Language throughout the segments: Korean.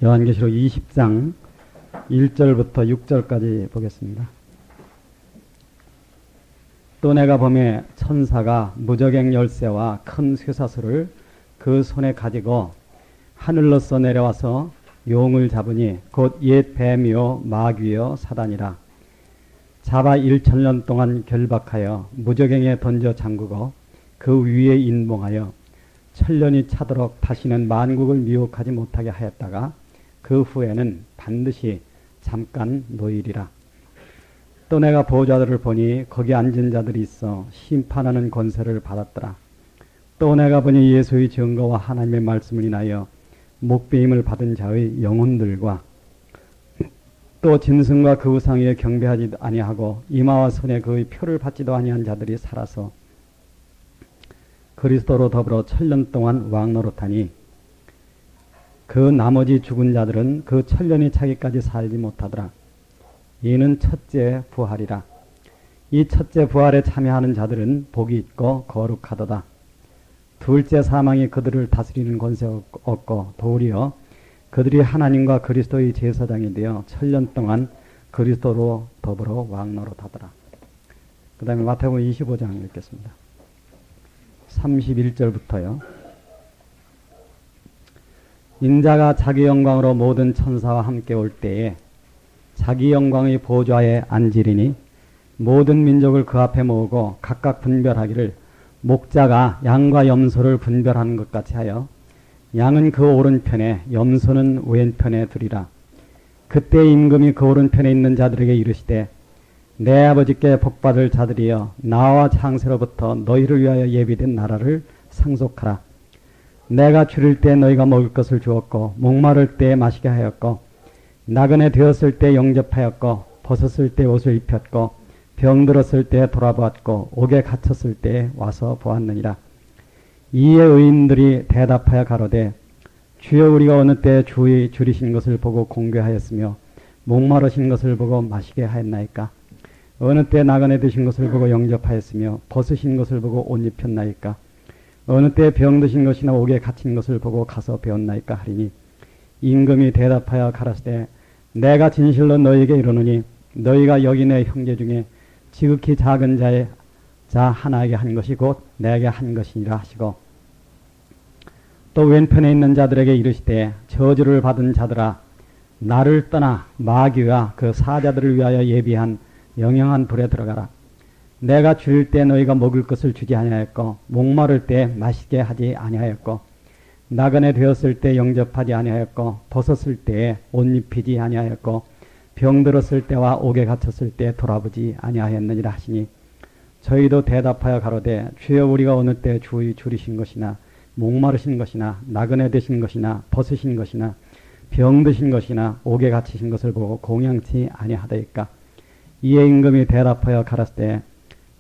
요한계시록 20장 1절부터 6절까지 보겠습니다. 또 내가 보매 천사가 무저갱 열쇠와 큰 쇠사슬을 그 손에 가지고 하늘로서 내려와서 용을 잡으니 곧 옛 뱀이요 마귀요 사단이라. 잡아 1000년 동안 결박하여 무저갱에 던져 잠그고 그 위에 인봉하여 1000년이 차도록 다시는 만국을 미혹하지 못하게 하였다가 그 후에는 반드시 잠깐 노일이라. 또 내가 보호자들을 보니 거기 앉은 자들이 있어 심판하는 권세를 받았더라. 또 내가 보니 예수의 증거와 하나님의 말씀을 인하여 목배임을 받은 자의 영혼들과 또 짐승과 그 우상 위에 경배하지 아니하고 이마와 손에 그의 표를 받지도 아니한 자들이 살아서 그리스도로 더불어 1000년 동안 왕노릇하니 그 나머지 죽은 자들은 그 1000년이 차기까지 살지 못하더라. 이는 첫째 부활이라. 이 첫째 부활에 참여하는 자들은 복이 있고 거룩하도다. 둘째 사망이 그들을 다스리는 권세 없고 도리어 그들이 하나님과 그리스도의 제사장이 되어 1000년 동안 그리스도로 더불어 왕노릇하더라. 그 다음에 마태복음 25장 읽겠습니다. 31절부터요. 인자가 자기 영광으로 모든 천사와 함께 올 때에 자기 영광의 보좌에 앉으리니 모든 민족을 그 앞에 모으고 각각 분별하기를 목자가 양과 염소를 분별하는 것 같이 하여 양은 그 오른편에 염소는 왼편에 두리라. 그때 임금이 그 오른편에 있는 자들에게 이르시되 내 아버지께 복받을 자들이여 나와 창세로부터 너희를 위하여 예비된 나라를 상속하라. 내가 줄일 때 너희가 먹을 것을 주었고 목마를 때 마시게 하였고 나그네 되었을 때 영접하였고 벗었을 때 옷을 입혔고 병들었을 때 돌아보았고 옥에 갇혔을 때 와서 보았느니라. 이에 의인들이 대답하여 가로되 주여 우리가 어느 때 주의 줄이신 것을 보고 공개하였으며 목마르신 것을 보고 마시게 하였나이까. 어느 때 나그네 되신 것을 보고 영접하였으며 벗으신 것을 보고 옷 입혔나이까. 어느 때 병드신 것이나 옥에 갇힌 것을 보고 가서 배웠나이까 하리니 임금이 대답하여 가라사대 내가 진실로 너희에게 이르노니 너희가 여기 내 형제 중에 지극히 작은 자 하나에게 한 것이 곧 내게 한 것이니라 하시고 또 왼편에 있는 자들에게 이르시되 저주를 받은 자들아 나를 떠나 마귀와 그 사자들을 위하여 예비한 영영한 불에 들어가라. 내가 줄일 때 너희가 먹을 것을 주지 아니하였고 목마를 때 마시게 하지 아니하였고 나그네 되었을 때 영접하지 아니하였고 벗었을 때 옷 입히지 아니하였고 병들었을 때와 옥에 갇혔을 때 돌아보지 아니하였느니라 하시니 저희도 대답하여 가로되 주여 우리가 어느 때 주의 줄이신 것이나 목마르신 것이나 나그네 되신 것이나 벗으신 것이나 병드신 것이나 옥에 갇히신 것을 보고 공양치 아니하다이까. 이에 임금이 대답하여 가라사대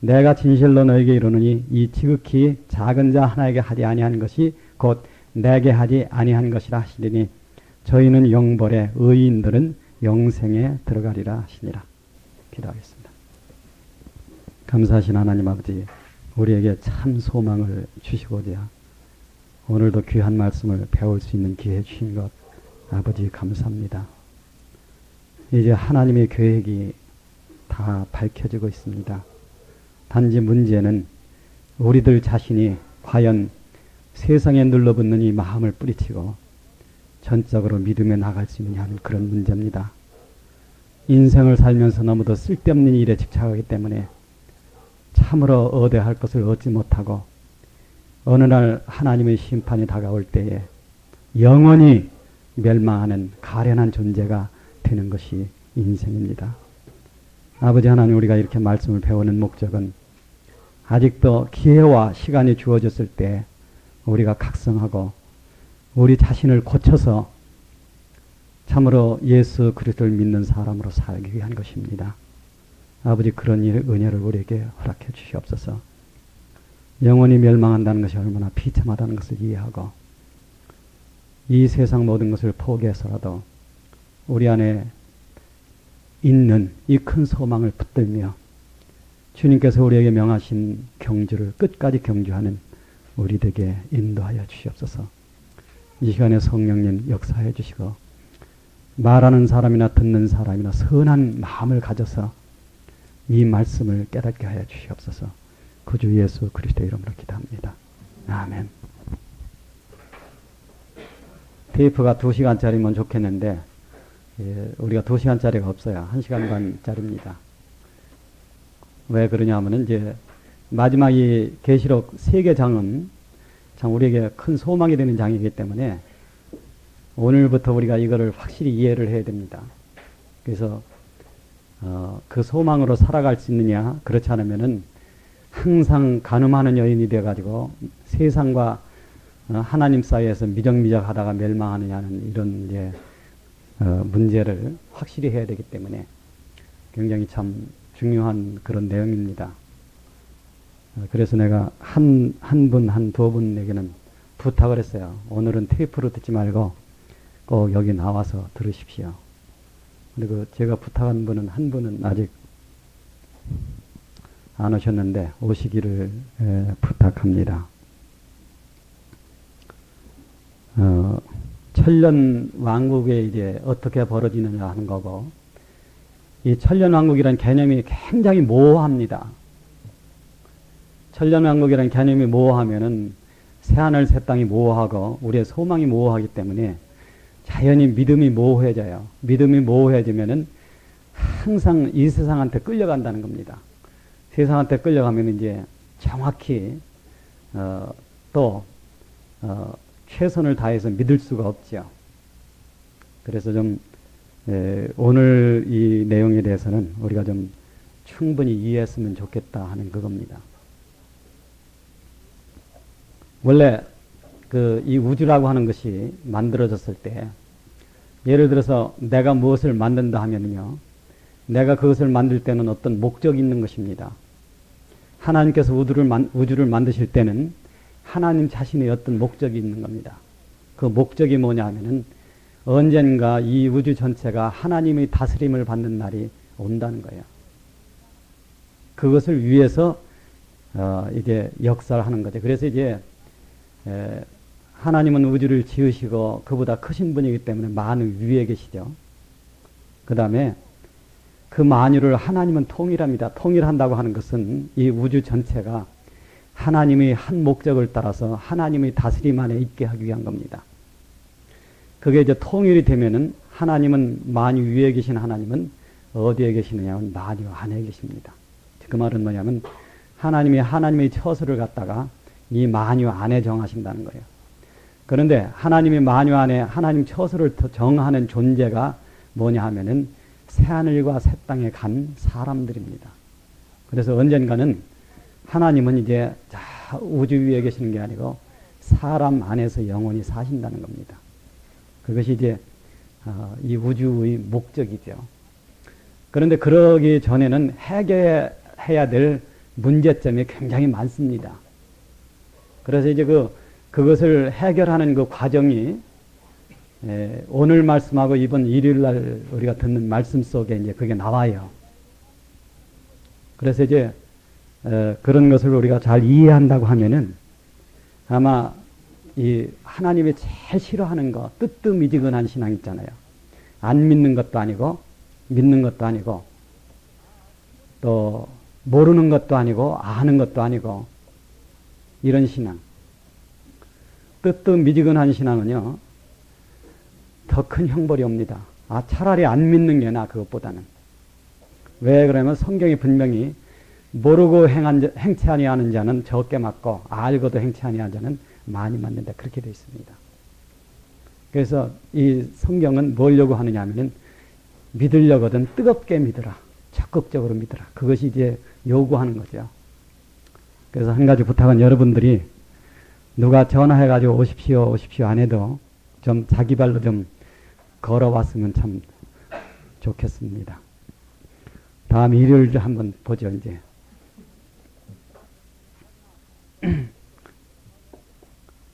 내가 진실로 너에게 이르노니 이 지극히 작은 자 하나에게 하지 아니한 것이 곧 내게 하지 아니한 것이라 하시리니 저희는 영벌에 의인들은 영생에 들어가리라 하시니라. 기도하겠습니다. 감사하신 하나님 아버지, 우리에게 참 소망을 주시고자 오늘도 귀한 말씀을 배울 수 있는 기회 주신 것 아버지 감사합니다. 이제 하나님의 계획이 다 밝혀지고 있습니다. 단지 문제는 우리들 자신이 과연 세상에 눌러붙는 이 마음을 뿌리치고 전적으로 믿음에 나갈 수 있느냐 하는 그런 문제입니다. 인생을 살면서 너무도 쓸데없는 일에 집착하기 때문에 참으로 얻어야 할 것을 얻지 못하고 어느 날 하나님의 심판이 다가올 때에 영원히 멸망하는 가련한 존재가 되는 것이 인생입니다. 아버지 하나님, 우리가 이렇게 말씀을 배우는 목적은 아직도 기회와 시간이 주어졌을 때 우리가 각성하고 우리 자신을 고쳐서 참으로 예수 그리스도를 믿는 사람으로 살기 위한 것입니다. 아버지, 그런 은혜를 우리에게 허락해 주시옵소서. 영원히 멸망한다는 것이 얼마나 비참하다는 것을 이해하고 이 세상 모든 것을 포기해서라도 우리 안에 있는 이 큰 소망을 붙들며 주님께서 우리에게 명하신 경주를 끝까지 경주하는 우리에게 인도하여 주시옵소서. 이 시간에 성령님 역사해 주시고 말하는 사람이나 듣는 사람이나 선한 마음을 가져서 이 말씀을 깨닫게 하여 주시옵소서. 구주 예수 그리스도 이름으로 기도합니다. 아멘. 테이프가 2시간짜리면 좋겠는데 우리가 2시간짜리가 없어요. 1시간 반짜리입니다. 왜 그러냐 하면은 이제 마지막 이 계시록 3개 장은 참 우리에게 큰 소망이 되는 장이기 때문에 오늘부터 우리가 이거를 확실히 이해를 해야 됩니다. 그래서 그 소망으로 살아갈 수 있느냐, 그렇지 않으면은 항상 간음하는 여인이 되어가지고 세상과 하나님 사이에서 미적미적하다가 멸망하느냐는 이런 이제 문제를 확실히 해야 되기 때문에 굉장히 참 중요한 그런 내용입니다. 그래서 내가 한 분, 두 분에게는 부탁을 했어요. 오늘은 테이프로 듣지 말고 꼭 여기 나와서 들으십시오. 그리고 제가 부탁한 분은 한 분은 아직 안 오셨는데 오시기를 부탁합니다. 천년 왕국에 이제 어떻게 벌어지느냐 하는 거고, 이 천년 왕국이라는 개념이 굉장히 모호합니다. 천년 왕국이라는 개념이 모호하면은 새하늘 새 땅이 모호하고 우리의 소망이 모호하기 때문에 자연히 믿음이 모호해져요. 믿음이 모호해지면은 항상 이 세상한테 끌려간다는 겁니다. 세상한테 끌려가면 이제 정확히 최선을 다해서 믿을 수가 없죠. 그래서 좀 오늘 이 내용에 대해서는 우리가 좀 충분히 이해했으면 좋겠다 하는 그겁니다. 원래 이 우주라고 하는 것이 만들어졌을 때, 예를 들어서 내가 무엇을 만든다 하면요, 내가 그것을 만들 때는 어떤 목적이 있는 것입니다. 하나님께서 우주를 만드실 때는 하나님 자신의 어떤 목적이 있는 겁니다. 그 목적이 뭐냐 하면은 언젠가 이 우주 전체가 하나님의 다스림을 받는 날이 온다는 거예요. 그것을 위해서 이제 역사를 하는 거죠. 그래서 이제 하나님은 우주를 지으시고 그보다 크신 분이기 때문에 만유 위에 계시죠. 그 다음에 그 만유를 하나님은 통일합니다. 통일한다고 하는 것은 이 우주 전체가 하나님의 한 목적을 따라서 하나님의 다스림 안에 있게 하기 위한 겁니다. 그게 이제 통일이 되면은 하나님은 만유 위에 계신 하나님은 어디에 계시느냐 하면 만유 안에 계십니다. 그 말은 뭐냐면 하나님의 처소를 갖다가 이 만유 안에 정하신다는 거예요. 그런데 하나님의 만유 안에 하나님 처소를 정하는 존재가 뭐냐 하면은 새하늘과 새 땅에 간 사람들입니다. 그래서 언젠가는 하나님은 이제 우주 위에 계시는 게 아니고 사람 안에서 영원히 사신다는 겁니다. 그것이 이제 이 우주의 목적이죠. 그런데 그러기 전에는 해결해야 될 문제점이 굉장히 많습니다. 그래서 이제 그것을 해결하는 그 과정이 오늘 말씀하고 이번 일요일 날 우리가 듣는 말씀 속에 이제 그게 나와요. 그래서 이제 그런 것을 우리가 잘 이해한다고 하면은 아마 이 하나님이 제일 싫어하는 거, 뜨뜻미지근한 신앙 있잖아요. 안 믿는 것도 아니고 믿는 것도 아니고 또 모르는 것도 아니고 아는 것도 아니고 이런 신앙. 뜨뜻미지근한 신앙은요, 더 큰 형벌이 옵니다. 차라리 안 믿는 게 나아, 그것보다는. 왜 그러면 성경이 분명히 모르고 행치 아니하는 자는 적게 맞고 알고도 행치 아니하는 자는 많이 맞는다, 그렇게 되어 있습니다. 그래서 이 성경은 뭐려고 하느냐 하면은 믿으려거든 뜨겁게 믿으라, 적극적으로 믿으라, 그것이 이제 요구하는 거죠. 그래서 한 가지 부탁은 여러분들이 누가 전화해가지고 오십시오 안 해도 좀 자기 발로 좀 걸어왔으면 참 좋겠습니다. 다음 일요일에 한번 보죠, 이제.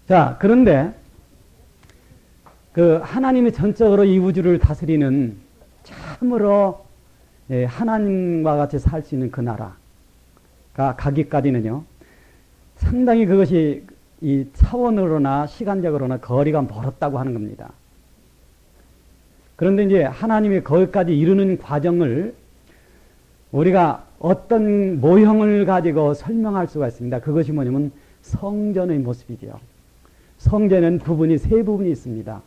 자, 그런데 하나님이 전적으로 이 우주를 다스리는 참으로 하나님과 같이 살 수 있는 그 나라가 가기까지는요, 상당히 그것이 이 차원으로나 시간적으로나 거리가 멀었다고 하는 겁니다. 그런데 이제 하나님이 거기까지 이르는 과정을 우리가 어떤 모형을 가지고 설명할 수가 있습니다. 그것이 뭐냐면 성전의 모습이죠. 성전에는 부분이 세 부분이 있습니다.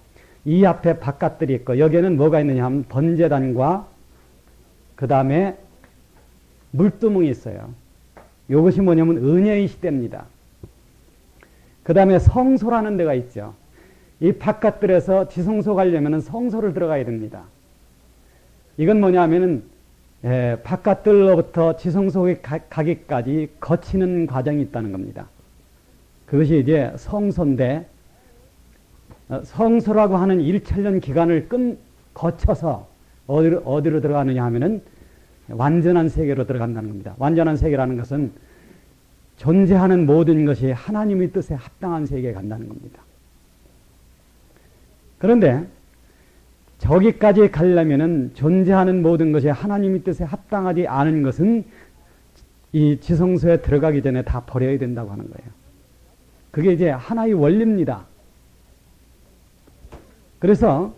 이 앞에 바깥들이 있고 여기에는 뭐가 있느냐 하면 번제단과 그 다음에 물두멍이 있어요. 이것이 뭐냐면 은혜의 시대입니다. 그 다음에 성소라는 데가 있죠. 이 바깥들에서 지성소 가려면 성소를 들어가야 됩니다. 이건 뭐냐면은 바깥들로부터 지성소에 가기까지 거치는 과정이 있다는 겁니다. 그것이 이제 성소인데 성소라고 하는 1천년 기간을 거쳐서 어디로 들어가느냐 하면은 완전한 세계로 들어간다는 겁니다. 완전한 세계라는 것은 존재하는 모든 것이 하나님의 뜻에 합당한 세계에 간다는 겁니다. 그런데 저기까지 가려면은 존재하는 모든 것이 하나님의 뜻에 합당하지 않은 것은 이 지성소에 들어가기 전에 다 버려야 된다고 하는 거예요. 그게 이제 하나의 원리입니다. 그래서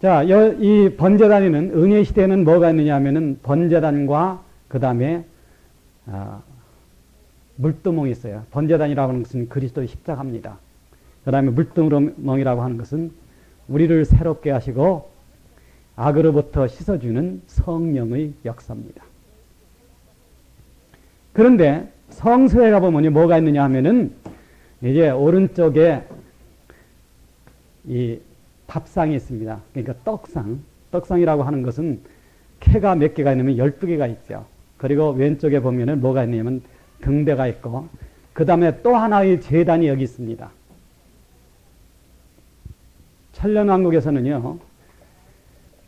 자, 이 번제단에는 은혜 시대에는 뭐가 있느냐 하면은 번제단과 그 다음에 물두멍이 있어요. 번제단이라고 하는 것은 그리스도의 십자가입니다. 그 다음에 물두멍이라고 하는 것은 우리를 새롭게 하시고 악으로부터 씻어주는 성령의 역사입니다. 그런데 성소에 가보면 뭐가 있느냐 하면은 이제 오른쪽에 이 밥상이 있습니다. 그러니까 떡상. 떡상이라고 하는 것은 캐가 몇 개가 있냐면 12개가 있죠. 그리고 왼쪽에 보면은 뭐가 있냐면 등대가 있고 그 다음에 또 하나의 제단이 여기 있습니다. 천년왕국에서는요.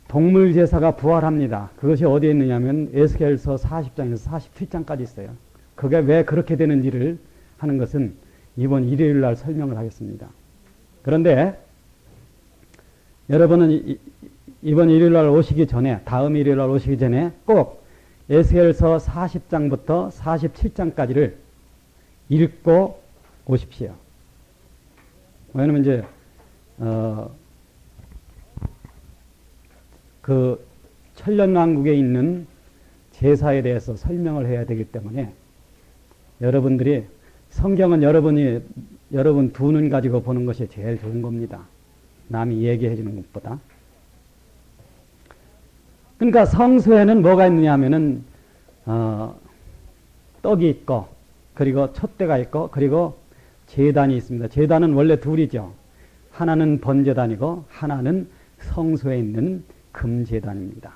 동물제사가 부활합니다. 그것이 어디에 있느냐면 에스겔서 40장에서 47장까지 있어요. 그게 왜 그렇게 되는지를 하는 것은 이번 일요일 날 설명을 하겠습니다. 그런데 여러분은 이번 일요일 날 오시기 전에 다음 일요일 날 오시기 전에 꼭 에스겔서 40장부터 47장까지를 읽고 오십시오. 왜냐면 이제 그 천년왕국에 있는 제사에 대해서 설명을 해야 되기 때문에 여러분들이 성경은 여러분 두 눈 가지고 보는 것이 제일 좋은 겁니다. 남이 얘기해 주는 것보다. 그러니까 성소에는 뭐가 있느냐 하면은 떡이 있고 그리고 촛대가 있고 그리고 제단이 있습니다. 제단은 원래 둘이죠. 하나는 번제단이고 하나는 성소에 있는 금제단입니다.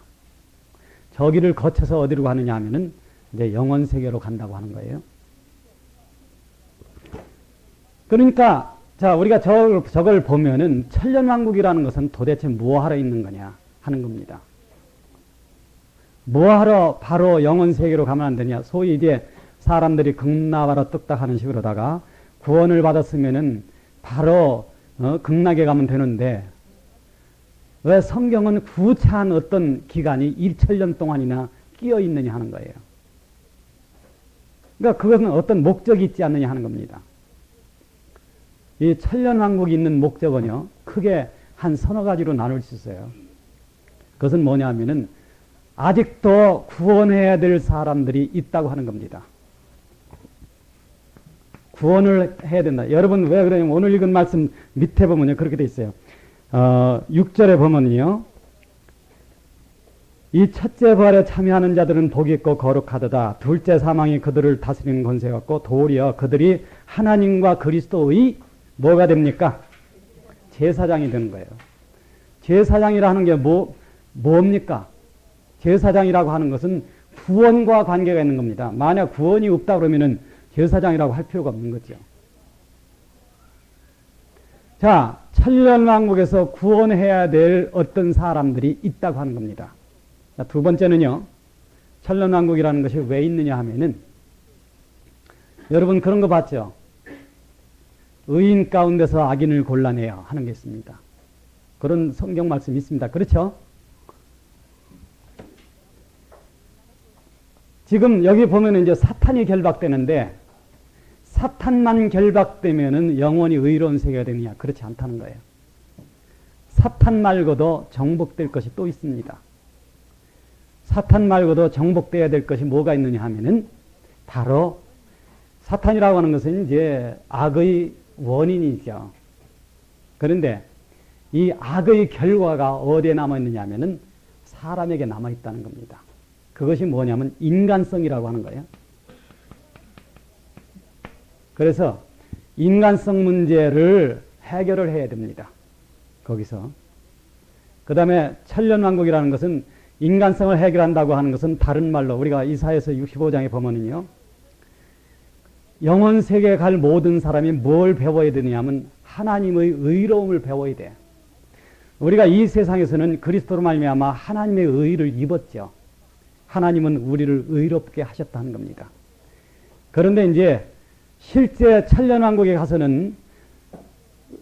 저기를 거쳐서 어디로 가느냐 하면은 이제 영원 세계로 간다고 하는 거예요. 그러니까 자 우리가 저걸 보면은 천년왕국이라는 것은 도대체 뭐하러 있는 거냐 하는 겁니다. 뭐하러 바로 영원 세계로 가면 안 되냐. 소위 이제 사람들이 극락하러 뚝딱 하는 식으로다가 구원을 받았으면은 바로 극락에 가면 되는데 왜 성경은 구차한 어떤 기간이 1천년 동안이나 끼어 있느냐 하는 거예요. 그러니까 그것은 어떤 목적이 있지 않느냐 하는 겁니다. 이 천년왕국이 있는 목적은요, 크게 한 서너 가지로 나눌 수 있어요. 그것은 뭐냐 하면은 아직도 구원해야 될 사람들이 있다고 하는 겁니다. 구원을 해야 된다. 여러분 왜 그러냐면 오늘 읽은 말씀 밑에 보면요, 그렇게 돼 있어요. 6절에 보면요, 이 첫째 부활에 참여하는 자들은 복이 있고 거룩하도다. 둘째 사망이 그들을 다스리는 권세가 없고 도리어 그들이 하나님과 그리스도의 뭐가 됩니까? 제사장이 되는 거예요. 제사장이라는 게 뭡니까? 제사장이라고 하는 것은 구원과 관계가 있는 겁니다. 만약 구원이 없다 그러면은 제사장이라고 할 필요가 없는 거죠. 자, 천년왕국에서 구원해야 될 어떤 사람들이 있다고 하는 겁니다. 자, 두 번째는요, 천년왕국이라는 것이 왜 있느냐 하면은, 여러분 그런 거 봤죠? 의인 가운데서 악인을 골라내어 하는 게 있습니다. 그런 성경 말씀이 있습니다. 그렇죠? 지금 여기 보면 이제 사탄이 결박되는데, 사탄만 결박되면은 영원히 의로운 세계가 되느냐? 그렇지 않다는 거예요. 사탄 말고도 정복될 것이 또 있습니다. 사탄 말고도 정복되어야 될 것이 뭐가 있느냐 하면은 바로 사탄이라고 하는 것은 이제 악의 원인이죠. 그런데 이 악의 결과가 어디에 남아있느냐 하면은 사람에게 남아있다는 겁니다. 그것이 뭐냐면 인간성이라고 하는 거예요. 그래서 인간성 문제를 해결을 해야 됩니다. 거기서. 그 다음에 천년왕국이라는 것은 인간성을 해결한다고 하는 것은 다른 말로 우리가 이사야서 65장에 보면은요. 영원 세계에 갈 모든 사람이 뭘 배워야 되느냐면 하나님의 의로움을 배워야 돼. 우리가 이 세상에서는 그리스도로 말미암아 하나님의 의를 입었죠. 하나님은 우리를 의롭게 하셨다는 겁니다. 그런데 이제 실제 천년왕국에 가서는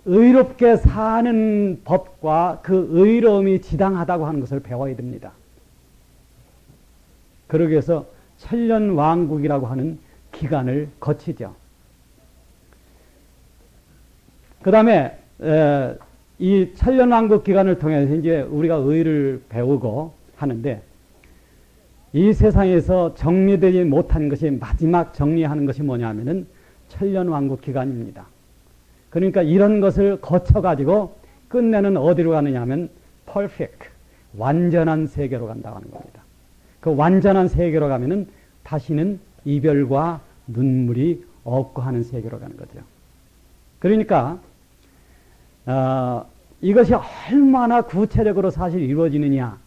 의롭게 사는 법과 그 의로움이 지당하다고 하는 것을 배워야 됩니다. 그러기 위해서 천년왕국이라고 하는 기간을 거치죠. 그 다음에 이 천년왕국 기간을 통해서 이제 우리가 의를 배우고 하는데 이 세상에서 정리되지 못한 것이 마지막 정리하는 것이 뭐냐 하면은 천년왕국 기간입니다. 그러니까 이런 것을 거쳐가지고 끝내는 어디로 가느냐 하면 perfect, 완전한 세계로 간다고 하는 겁니다. 그 완전한 세계로 가면은 다시는 이별과 눈물이 없고 하는 세계로 가는 거죠. 그러니까 이것이 얼마나 구체적으로 사실 이루어지느냐,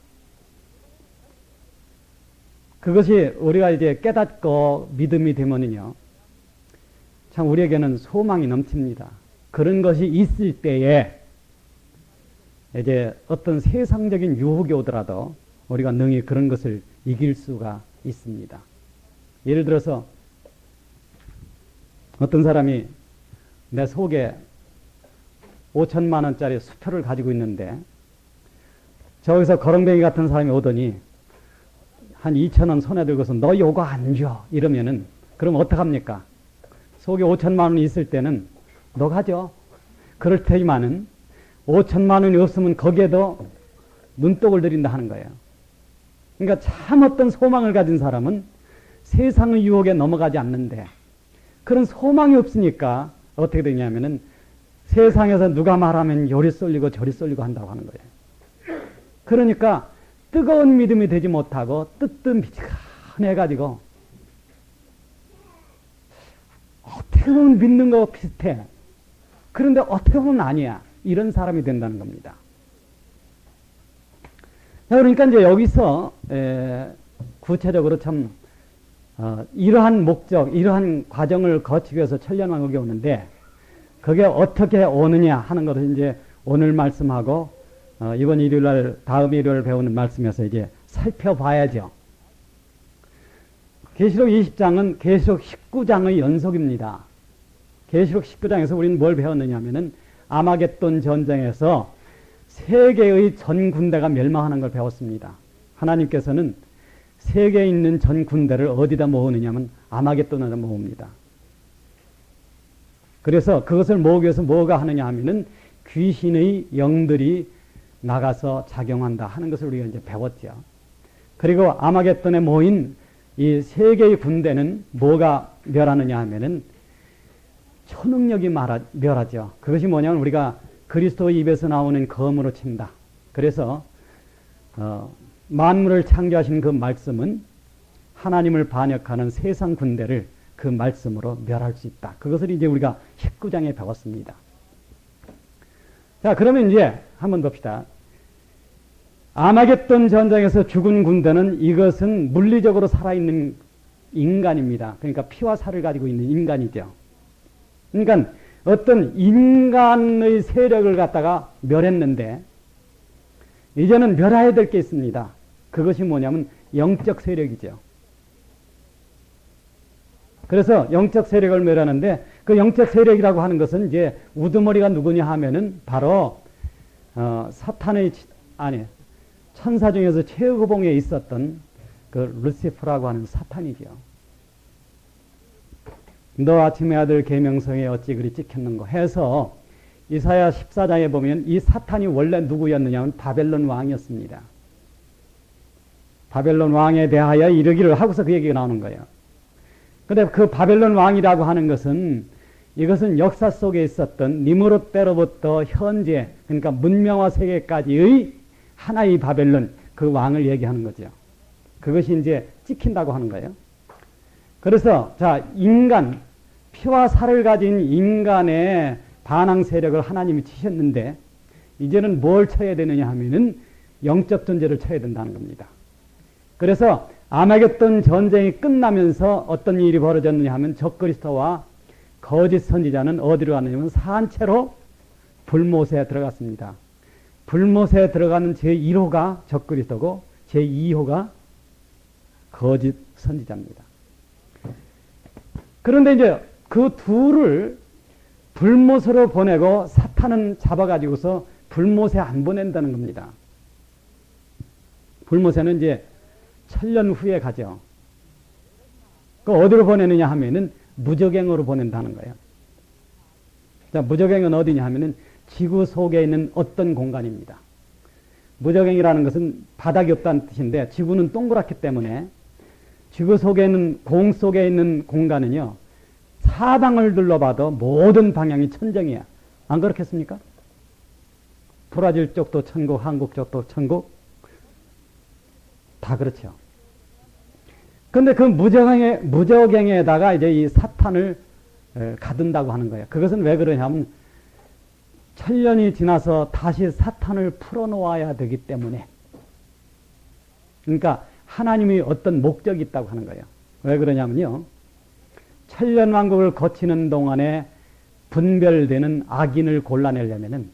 그것이 우리가 이제 깨닫고 믿음이 되면은요, 참 우리에게는 소망이 넘칩니다. 그런 것이 있을 때에 이제 어떤 세상적인 유혹이 오더라도 우리가 능히 그런 것을 이길 수가 있습니다. 예를 들어서 어떤 사람이 내 속에 5천만 원짜리 수표를 가지고 있는데 저기서 거렁뱅이 같은 사람이 오더니 한 2천 원 손에 들고서 너 요거 안 줘 이러면은 그럼 어떡합니까? 속에 5천만 원이 있을 때는 너 가져. 그럴 테지만은 5천만 원이 없으면 거기에도 눈독을 들인다 하는 거예요. 그러니까 참 어떤 소망을 가진 사람은 세상의 유혹에 넘어가지 않는데 그런 소망이 없으니까 어떻게 되냐면은 세상에서 누가 말하면 요리 쏠리고 저리 쏠리고 한다고 하는 거예요. 그러니까 뜨거운 믿음이 되지 못하고 뜨뜻미지근해가지고 어떻게 보면 믿는 거 비슷해. 그런데 어떻게 보면 아니야. 이런 사람이 된다는 겁니다. 자, 그러니까 이제 여기서 구체적으로 참 이러한 목적, 이러한 과정을 거치기 위해서 천년왕국이 오는데 그게 어떻게 오느냐 하는 것을 이제 오늘 말씀하고 이번 일요일날 다음 일요일 배우는 말씀에서 이제 살펴봐야죠. 계시록 20장은 계시록 19장의 연속입니다. 계시록 19장에서 우리는 뭘 배웠느냐 하면은 아마겟돈 전쟁에서 세계의 전 군대가 멸망하는 걸 배웠습니다. 하나님께서는 세계에 있는 전 군대를 어디다 모으느냐 하면 아마겟돈에다 모읍니다. 그래서 그것을 모으기 위해서 뭐가 하느냐 하면은 귀신의 영들이 나가서 작용한다 하는 것을 우리가 이제 배웠죠. 그리고 아마겟돈에 모인 이 세계의 군대는 뭐가 멸하느냐 하면은 초능력이 멸하죠. 그것이 뭐냐면 우리가 그리스도의 입에서 나오는 검으로 친다. 그래서 만물을 창조하신 그 말씀은 하나님을 반역하는 세상 군대를 그 말씀으로 멸할 수 있다. 그것을 이제 우리가 19장에 배웠습니다. 자, 그러면 이제 한번 봅시다. 아마겟돈 전쟁에서 죽은 군대는 이것은 물리적으로 살아있는 인간입니다. 그러니까 피와 살을 가지고 있는 인간이죠. 그러니까 어떤 인간의 세력을 갖다가 멸했는데 이제는 멸해야 될 게 있습니다. 그것이 뭐냐면 영적 세력이죠. 그래서 영적 세력을 멸하는데 그 영적 세력이라고 하는 것은 이제 우두머리가 누구냐 하면은 바로 사탄의 천사 중에서 최고봉에 있었던 그 루시퍼라고 하는 사탄이죠. 너 아침의 아들 계명성에 어찌 그리 찍혔는고 해서 이사야 14장에 보면 이 사탄이 원래 누구였느냐 하면 바벨론 왕이었습니다. 바벨론 왕에 대하여 이르기를 하고서 그 얘기가 나오는 거예요. 근데 그 바벨론 왕이라고 하는 것은 이것은 역사 속에 있었던 니무롯 때로부터 현재 그러니까 문명화 세계까지의 하나의 바벨론 그 왕을 얘기하는 거죠. 그것이 이제 찍힌다고 하는 거예요. 그래서 자 인간 피와 살을 가진 인간의 반항 세력을 하나님이 치셨는데 이제는 뭘 쳐야 되느냐 하면은 영적 존재를 쳐야 된다는 겁니다. 그래서 아마겟돈 전쟁이 끝나면서 어떤 일이 벌어졌느냐 하면 적그리스도와 거짓 선지자는 어디로 갔느냐면 산채로 불못에 들어갔습니다. 불못에 들어가는 제1호가 적그리스도고 제2호가 거짓 선지자입니다. 그런데 이제 그 둘을 불못으로 보내고 사탄은 잡아가지고서 불못에 안 보낸다는 겁니다. 불못에는 이제 1000년 후에 가죠. 그 어디로 보내느냐 하면은 무적행으로 보낸다는 거예요. 자, 무적행은 어디냐 하면은 지구 속에 있는 어떤 공간입니다. 무적행이라는 것은 바닥이 없다는 뜻인데 지구는 동그랗기 때문에 지구 속에 있는 공 속에 있는 공간은요. 사방을 둘러봐도 모든 방향이 천정이야. 안 그렇겠습니까? 브라질 쪽도 천국, 한국 쪽도 천국. 다 그렇죠. 근데 그 무적행에다가 이제 이 사탄을 가둔다고 하는 거예요. 그것은 왜 그러냐면 1000년이 지나서 다시 사탄을 풀어놓아야 되기 때문에. 그러니까 하나님이 어떤 목적이 있다고 하는 거예요. 왜 그러냐면요. 1000년 왕국을 거치는 동안에 분별되는 악인을 골라내려면은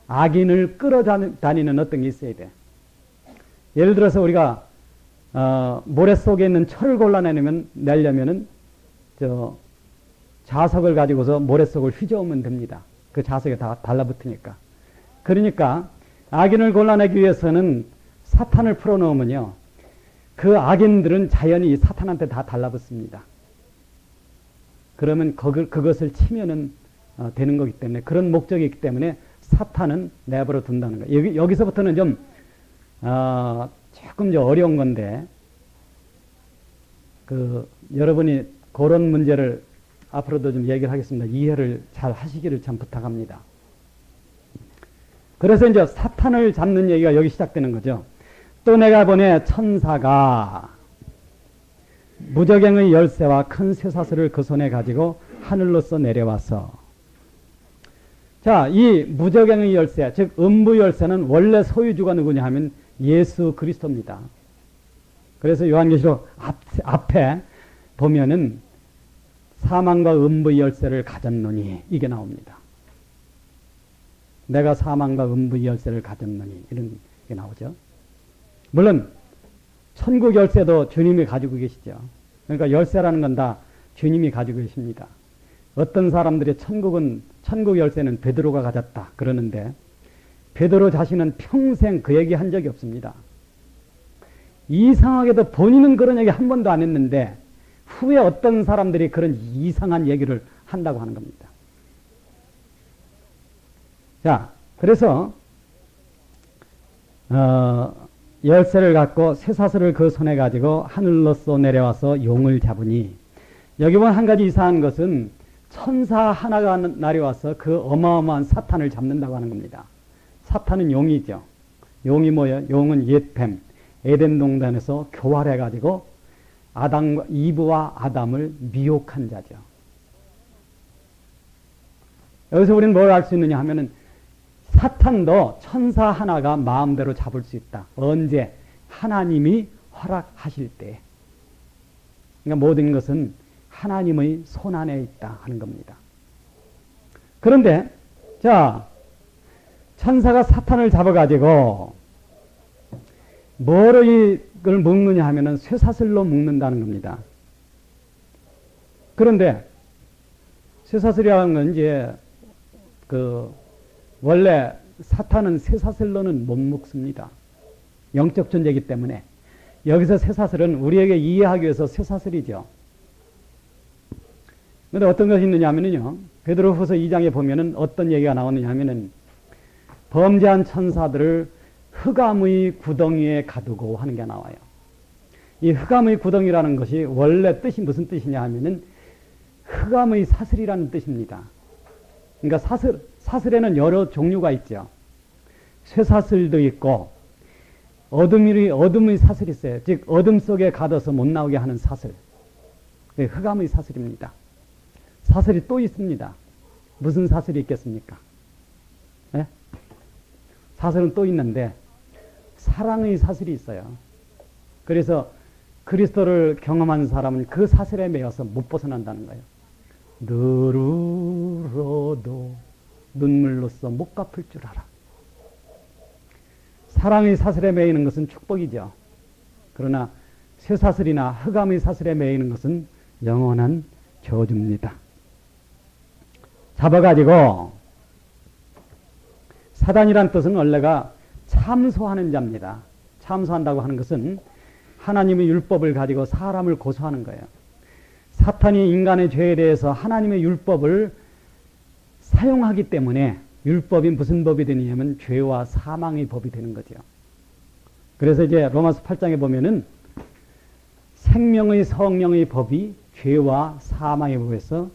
악인을 끌어다니는 어떤 게 있어야 돼. 예를 들어서 우리가 모래 속에 있는 철을 골라내려면은 자석을 가지고서 모래 속을 휘저으면 됩니다. 그 자석에 다 달라붙으니까. 그러니까 악인을 골라내기 위해서는 사탄을 풀어놓으면요. 그 악인들은 자연히 사탄한테 다 달라붙습니다. 그러면 그것을 치면은 되는 거기 때문에 그런 목적이 있기 때문에 사탄은 내버려 둔다는 거예요. 여기서부터는 좀 조금 좀 어려운 건데 여러분이 그런 문제를 앞으로도 좀 얘기를 하겠습니다. 이해를 잘 하시기를 참 부탁합니다. 그래서 이제 사탄을 잡는 얘기가 여기 시작되는 거죠. 또 내가 보내 천사가 무적행의 열쇠와 큰 쇠사슬을 그 손에 가지고 하늘로서 내려와서 자, 이 무적행의 열쇠, 즉 음부 열쇠는 원래 소유주가 누구냐 하면 예수 그리스도입니다. 그래서 요한계시록 앞에 보면은 사망과 음부의 열쇠를 가졌노니 이게 나옵니다. 내가 사망과 음부의 열쇠를 가졌노니 이런 게 나오죠. 물론 천국 열쇠도 주님이 가지고 계시죠. 그러니까 열쇠라는 건 다 주님이 가지고 계십니다. 어떤 사람들이 천국 열쇠는 베드로가 가졌다 그러는데 베드로 자신은 평생 그 얘기 한 적이 없습니다. 이상하게도 본인은 그런 얘기 한 번도 안 했는데 후에 어떤 사람들이 그런 이상한 얘기를 한다고 하는 겁니다. 자, 그래서 열쇠를 갖고 쇠사슬을 그 손에 가지고 하늘로서 내려와서 용을 잡으니 여기 보면 한 가지 이상한 것은 천사 하나가 내려와서 그 어마어마한 사탄을 잡는다고 하는 겁니다. 사탄은 용이죠. 용이 뭐예요? 용은 옛뱀, 에덴 동산에서 교활해가지고 이브와 아담을 미혹한 자죠. 여기서 우리는 뭘 알 수 있느냐 하면은 사탄도 천사 하나가 마음대로 잡을 수 있다. 언제? 하나님이 허락하실 때. 그러니까 모든 것은 하나님의 손 안에 있다 하는 겁니다. 그런데 자, 천사가 사탄을 잡아가지고 뭐로 이걸 묶느냐 하면은 쇠사슬로 묶는다는 겁니다. 그런데 쇠사슬이라는 건 이제 원래 사탄은 쇠사슬로는 못 묶습니다. 영적 존재이기 때문에 여기서 쇠사슬은 우리에게 이해하기 위해서 쇠사슬이죠. 근데 어떤 것이 있느냐 하면요. 베드로후서 2장에 보면은 어떤 얘기가 나오느냐 하면은 범죄한 천사들을 흑암의 구덩이에 가두고 하는 게 나와요. 이 흑암의 구덩이라는 것이 원래 뜻이 무슨 뜻이냐 하면은 흑암의 사슬이라는 뜻입니다. 그러니까 사슬에는 여러 종류가 있죠. 쇠사슬도 있고 어둠의 사슬이 있어요. 즉 어둠 속에 가둬서 못 나오게 하는 사슬. 흑암의 사슬입니다. 사슬이 또 있습니다. 무슨 사슬이 있겠습니까? 네? 사슬은 또 있는데 사랑의 사슬이 있어요. 그래서 그리스도를 경험한 사람은 그 사슬에 매여서 못 벗어난다는 거예요. 늘 울어도 눈물로써 못 갚을 줄 알아. 사랑의 사슬에 매이는 것은 축복이죠. 그러나 쇠사슬이나 흑암의 사슬에 매이는 것은 영원한 저주입니다. 잡아가지고 사단이란 뜻은 원래가 참소하는 자입니다. 참소한다고 하는 것은 하나님의 율법을 가지고 사람을 고소하는 거예요. 사탄이 인간의 죄에 대해서 하나님의 율법을 사용하기 때문에 율법이 무슨 법이 되냐면 죄와 사망의 법이 되는 거죠. 그래서 이제 로마서 8장에 보면은 생명의 성령의 법이 죄와 사망의 법에서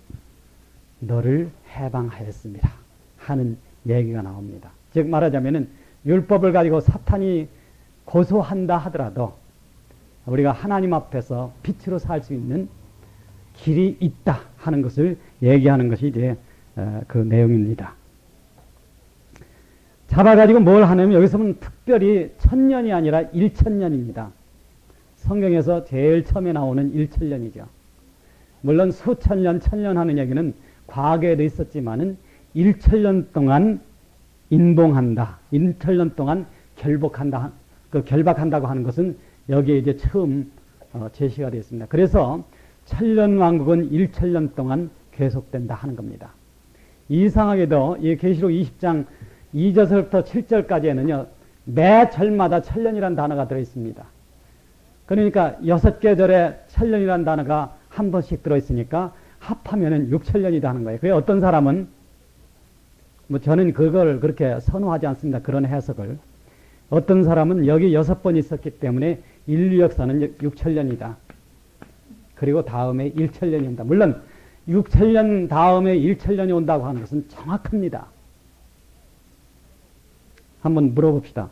너를 해방하였습니다 하는 얘기가 나옵니다. 즉 말하자면은 율법을 가지고 사탄이 고소한다 하더라도 우리가 하나님 앞에서 빛으로 살 수 있는 길이 있다 하는 것을 얘기하는 것이 이제 그 내용입니다. 잡아가지고 뭘 하냐면 여기서는 특별히 천년이 아니라 일천년입니다. 성경에서 제일 처음에 나오는 일천년이죠. 물론 수천년, 천년 하는 얘기는 과거에도 있었지만은 일천년 동안 인봉한다. 일천년 동안 결박한다. 그 결박한다고 하는 것은 여기에 이제 처음 제시가 되어 있습니다. 그래서 천년 왕국은 일천년 동안 계속된다 하는 겁니다. 이상하게도 이 계시록 20장 2절부터 7절까지에는요. 매 절마다 천년이라는 단어가 들어있습니다. 그러니까 6개 절에 천년이라는 단어가 한 번씩 들어있으니까 합하면은 6천년이다 하는 거예요. 그게 어떤 사람은 뭐 저는 그걸 그렇게 선호하지 않습니다. 그런 해석을. 어떤 사람은 여기 6번 있었기 때문에 인류 역사는 6천년이다. 그리고 다음에 1천년이 온다. 물론 6천년 다음에 1천년이 온다고 하는 것은 정확합니다. 한번 물어봅시다.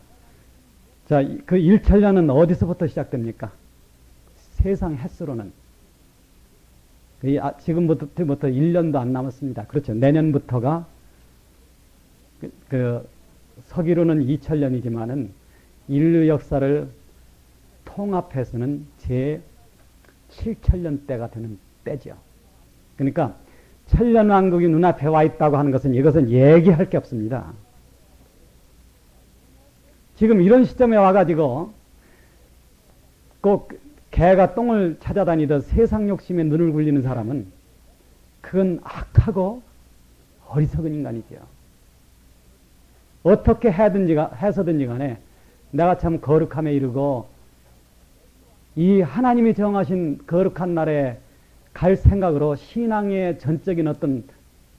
자, 그 1천년은 어디서부터 시작됩니까? 세상 횟수로는. 지금부터 1년도 안 남았습니다. 그렇죠. 내년부터가 서기로는 2000년이지만은 인류 역사를 통합해서는 제 7천년 때가 되는 때죠. 그러니까 천년왕국이 눈앞에 와 있다고 하는 것은 이것은 얘기할 게 없습니다. 지금 이런 시점에 와가지고 꼭 개가 똥을 찾아다니듯 세상 욕심에 눈을 굴리는 사람은 그건 악하고 어리석은 인간이죠. 어떻게 해서든지 간에 내가 참 거룩함에 이르고 이 하나님이 정하신 거룩한 날에 갈 생각으로 신앙의 전적인 어떤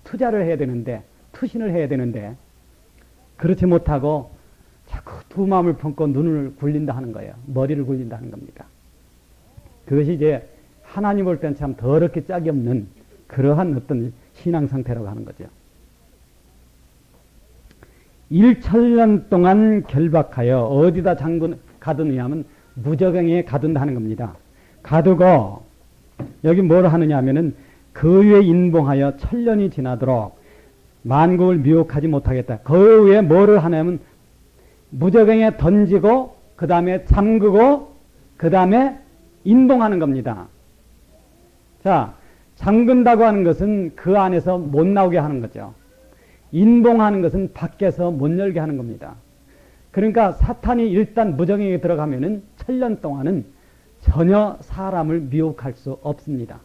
투자를 해야 되는데, 투신을 해야 되는데 그렇지 못하고 자꾸 두 마음을 품고 눈을 굴린다 하는 거예요. 머리를 굴린다 하는 겁니다. 그것이 이제 하나님 볼 땐 참 더럽게 짝이 없는 그러한 어떤 신앙 상태라고 하는 거죠. 1천년 동안 결박하여 어디다 가두느냐 하면 무저갱에 가둔다 하는 겁니다. 가두고 여기 뭘 하느냐 하면은 그 위에 인봉하여 천년이 지나도록 만국을 미혹하지 못하겠다. 그 위에 뭐를 하냐면 무저갱에 던지고 그 다음에 잠그고 그 다음에 인봉하는 겁니다. 자, 잠근다고 하는 것은 그 안에서 못 나오게 하는 거죠. 인봉하는 것은 밖에서 못 열게 하는 겁니다. 그러니까 사탄이 일단 무저갱에 들어가면은 천년 동안은 전혀 사람을 미혹할 수 없습니다.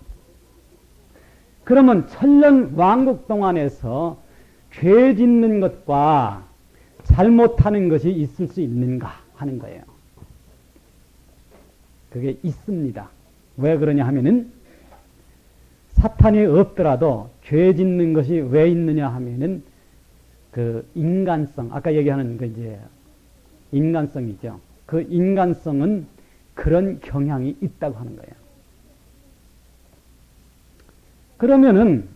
그러면 천년 왕국 동안에서 죄 짓는 것과 잘못하는 것이 있을 수 있는가 하는 거예요. 그게 있습니다. 왜 그러냐 하면은 사탄이 없더라도 죄 짓는 것이 왜 있느냐 하면은 그 인간성, 아까 얘기하는 그 이제 인간성이죠. 그 인간성은 그런 경향이 있다고 하는 거예요. 그러면은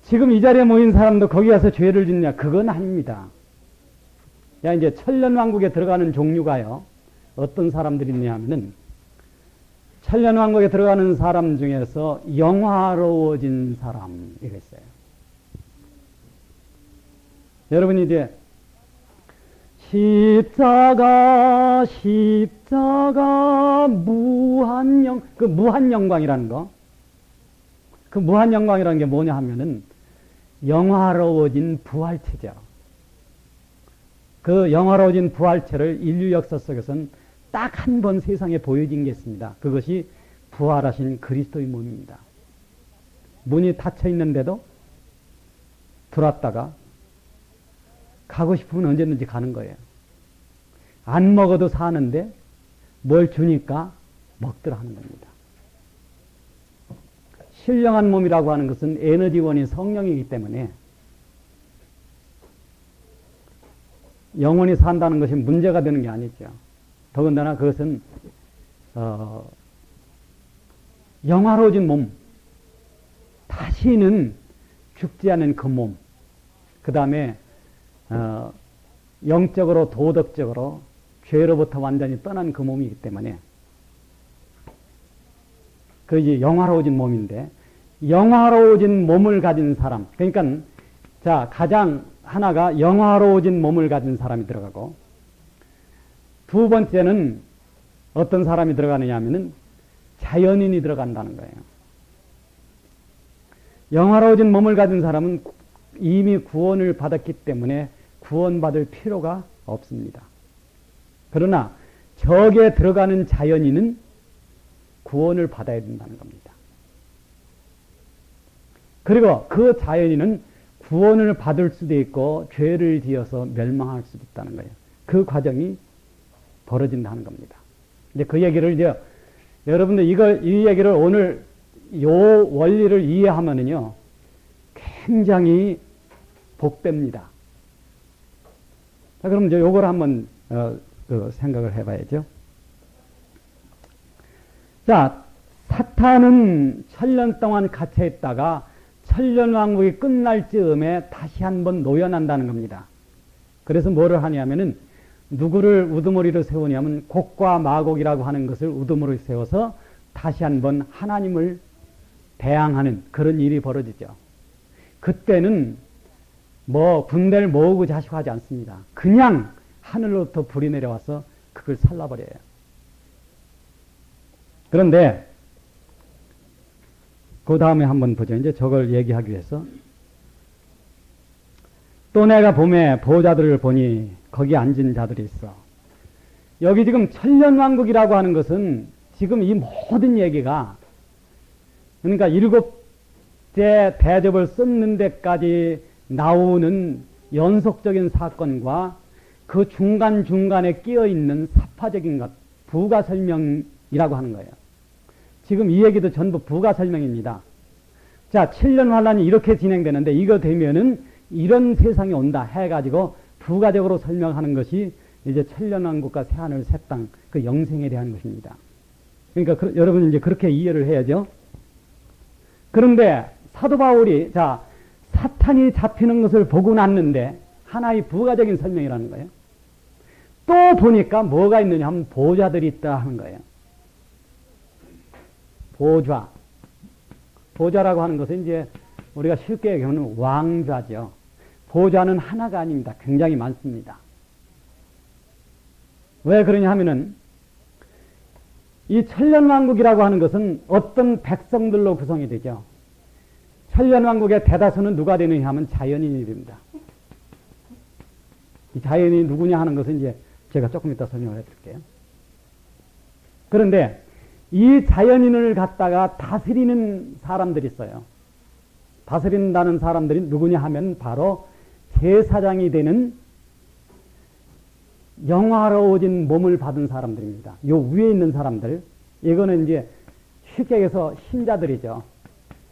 지금 이 자리에 모인 사람도 거기 가서 죄를 짓냐? 그건 아닙니다. 야, 이제 천년왕국에 들어가는 종류가요. 어떤 사람들이 있냐 하면은 천년왕국에 들어가는 사람 중에서 영화로워진 사람 이랬어요. 여러분이 이제 십자가 무한영, 그 무한영광이라는 거, 그 무한영광이라는 게 뭐냐 하면은 영화로워진 부활체죠. 그 영화로워진 부활체를 인류 역사 속에서는 딱 한 번 세상에 보여진 게 있습니다. 그것이 부활하신 그리스도의 몸입니다. 문이 닫혀 있는데도 들어왔다가 가고 싶으면 언제든지 가는 거예요. 안 먹어도 사는데 뭘 주니까 먹더라 하는 겁니다. 신령한 몸이라고 하는 것은 에너지원이 성령이기 때문에 영원히 산다는 것이 문제가 되는 게 아니죠. 더군다나 그것은 영화로워진 몸, 다시는 죽지 않은 그 몸, 그 다음에 영적으로 도덕적으로 죄로부터 완전히 떠난 그 몸이기 때문에 그 이제 영화로워진 몸인데, 영화로워진 몸을 가진 사람, 그러니까 자 가장 하나가 영화로워진 몸을 가진 사람이 들어가고, 두 번째는 어떤 사람이 들어가느냐 하면은 자연인이 들어간다는 거예요. 영화로워진 몸을 가진 사람은 이미 구원을 받았기 때문에 구원받을 필요가 없습니다. 그러나 저기에 들어가는 자연인은 구원을 받아야 된다는 겁니다. 그리고 그 자연인은 구원을 받을 수도 있고 죄를 지어서 멸망할 수도 있다는 거예요. 그 과정이 벌어진다는 겁니다. 이제 그 얘기를 이제 여러분들 이 얘기를 오늘 요 원리를 이해하면은요 굉장히 복됩니다. 자, 그럼 이제 요걸 한번 생각을 해봐야죠. 자, 사탄은 천년 동안 갇혀 있다가 천년왕국이 끝날 즈음에 다시 한번 노연한다는 겁니다. 그래서 뭐를 하냐면은 누구를 우두머리로 세우냐면 곡과 마곡이라고 하는 것을 우두머리로 세워서 다시 한번 하나님을 대항하는 그런 일이 벌어지죠. 그때는 뭐 군대를 모으고 자시고 하지 않습니다. 그냥 하늘로부터 불이 내려와서 그걸 살라버려요. 그런데 그 다음에 한번 보죠. 이제 저걸 얘기하기 위해서 또 내가 봄에 보호자들을 보니 거기 앉은 자들이 있어. 여기 지금 천년왕국이라고 하는 것은 지금 이 모든 얘기가 그러니까 7째 대접을 썼는 데까지 나오는 연속적인 사건과 그 중간중간에 끼어있는 사파적인 것, 부가 설명이라고 하는 거예요. 지금 이 얘기도 전부 부가 설명입니다. 자, 7년 환란이 이렇게 진행되는데 이거 되면은 이런 세상이 온다 해가지고 부가적으로 설명하는 것이 이제 천년왕국과 새하늘 새 땅 그 영생에 대한 것입니다. 그러니까 여러분 이제 그렇게 이해를 해야죠. 그런데 사도 바울이 자 사탄이 잡히는 것을 보고 났는데 하나의 부가적인 설명이라는 거예요. 또 보니까 뭐가 있느냐 하면 보좌들이 있다 하는 거예요. 보좌. 보좌라고 하는 것은 이제 우리가 쉽게 얘기하면 왕좌죠. 보좌는 하나가 아닙니다. 굉장히 많습니다. 왜 그러냐 하면은 이 천년왕국이라고 하는 것은 어떤 백성들로 구성이 되죠. 천년왕국의 대다수는 누가 되느냐 하면 자연인이 됩니다. 이 자연인이 누구냐 하는 것은 이제 제가 조금 이따 설명을 해드릴게요. 그런데 이 자연인을 갖다가 다스리는 사람들이 있어요. 다스린다는 사람들이 누구냐 하면 바로 제사장이 되는 영화로워진 몸을 받은 사람들입니다. 요 위에 있는 사람들, 이거는 이제 쉽게 얘기해서 신자들이죠.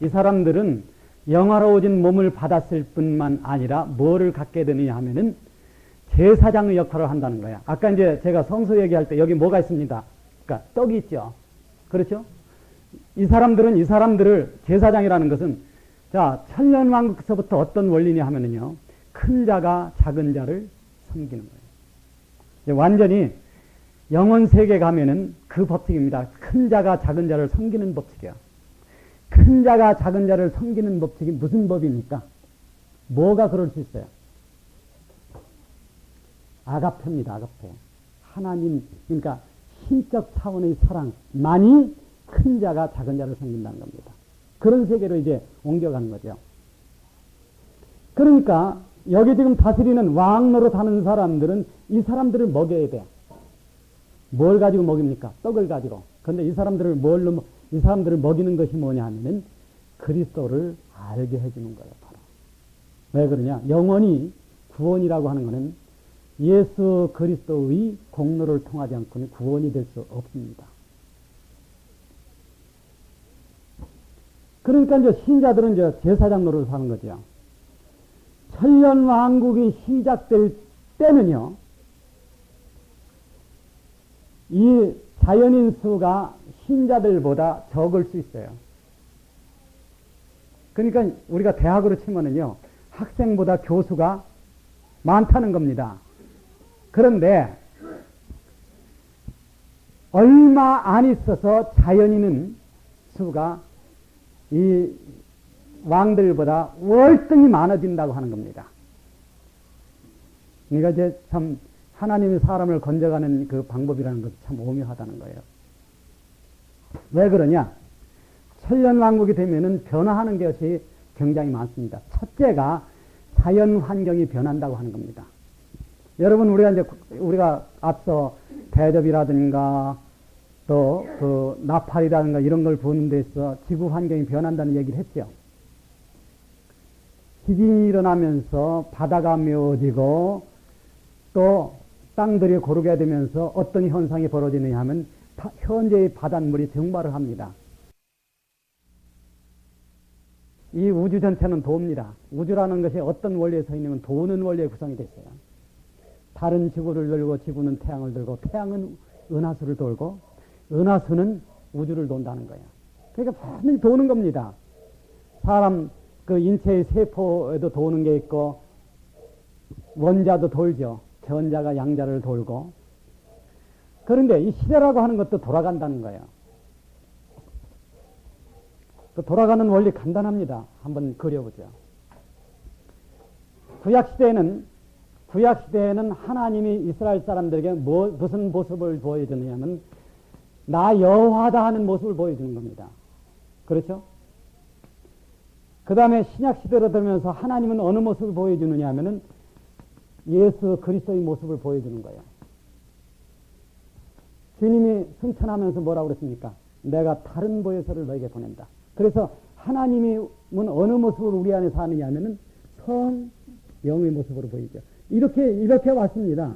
이 사람들은 영화로워진 몸을 받았을 뿐만 아니라 뭐를 갖게 되느냐 하면은 제사장의 역할을 한다는 거야. 아까 이제 제가 성소 얘기할 때 여기 뭐가 있습니다. 그러니까 떡이 있죠. 그렇죠? 이 사람들을 제사장이라는 것은 자, 천년왕국서부터 어떤 원리냐 하면은요. 큰 자가 작은 자를 섬기는 거예요. 완전히 영원 세계 가면은 그 법칙입니다. 큰 자가 작은 자를 섬기는 법칙이야. 큰 자가 작은 자를 섬기는 법칙이 무슨 법입니까? 뭐가 그럴 수 있어요? 아가페입니다. 아가페. 하나님, 그러니까 신적 차원의 사랑만이 큰 자가 작은 자를 섬긴다는 겁니다. 그런 세계로 이제 옮겨가는 거죠. 그러니까 여기 지금 다스리는 왕 노릇하는 사람들은 이 사람들을 먹여야 돼. 뭘 가지고 먹입니까? 떡을 가지고. 그런데 이 사람들을 먹이는 것이 뭐냐 하면은 그리스도를 알게 해주는 거예요. 바로. 왜 그러냐? 영원히 구원이라고 하는 것은 예수 그리스도의 공로를 통하지 않고는 구원이 될 수 없습니다. 그러니까 이제 신자들은 이제 제사장 노릇을 하는 거죠. 천년왕국이 시작될 때는요, 이 자연인 수가 신자들보다 적을 수 있어요. 그러니까 우리가 대학으로 치면은요, 학생보다 교수가 많다는 겁니다. 그런데 얼마 안 있어서 자연인은 수가 이 왕들보다 월등히 많아진다고 하는 겁니다. 그러니까 이제 참 하나님이 사람을 건져가는 그 방법이라는 것이 참 오묘하다는 거예요. 왜 그러냐? 천년왕국이 되면은 변화하는 것이 굉장히 많습니다. 첫째가 자연 환경이 변한다고 하는 겁니다. 여러분, 우리가 앞서 대접이라든가 또 그 나팔이라든가 이런 걸 보는 데 있어 지구 환경이 변한다는 얘기를 했죠. 지진이 일어나면서 바다가 메워지고 또 땅들이 고르게 되면서 어떤 현상이 벌어지느냐 하면 현재의 바닷물이 증발을 합니다. 이 우주 전체는 도입니다. 우주라는 것이 어떤 원리에 서 있냐면 도는 원리에 구성이 됐어요. 달은 지구를 돌고 지구는 태양을 돌고 태양은 은하수를 돌고 은하수는 우주를 돈다는 거예요. 그러니까 반드시 도는 겁니다. 사람 그 인체의 세포에도 도는 게 있고 원자도 돌죠. 전자가 양자를 돌고. 그런데 이 시대라고 하는 것도 돌아간다는 거예요. 그 돌아가는 원리 간단합니다. 한번 그려보죠. 구약시대에는 하나님이 이스라엘 사람들에게 무슨 모습을 보여주느냐면 나 여호와다 하는 모습을 보여주는 겁니다. 그렇죠? 그 다음에 신약시대로 들면서 하나님은 어느 모습을 보여주느냐 하면은 예수 그리스도의 모습을 보여주는 거예요. 주님이 승천하면서 뭐라고 그랬습니까? 내가 다른 보혜사를 너에게 보낸다. 그래서 하나님은 어느 모습으로 우리 안에 사느냐 하면은 영의 모습으로 보이죠. 이렇게 왔습니다.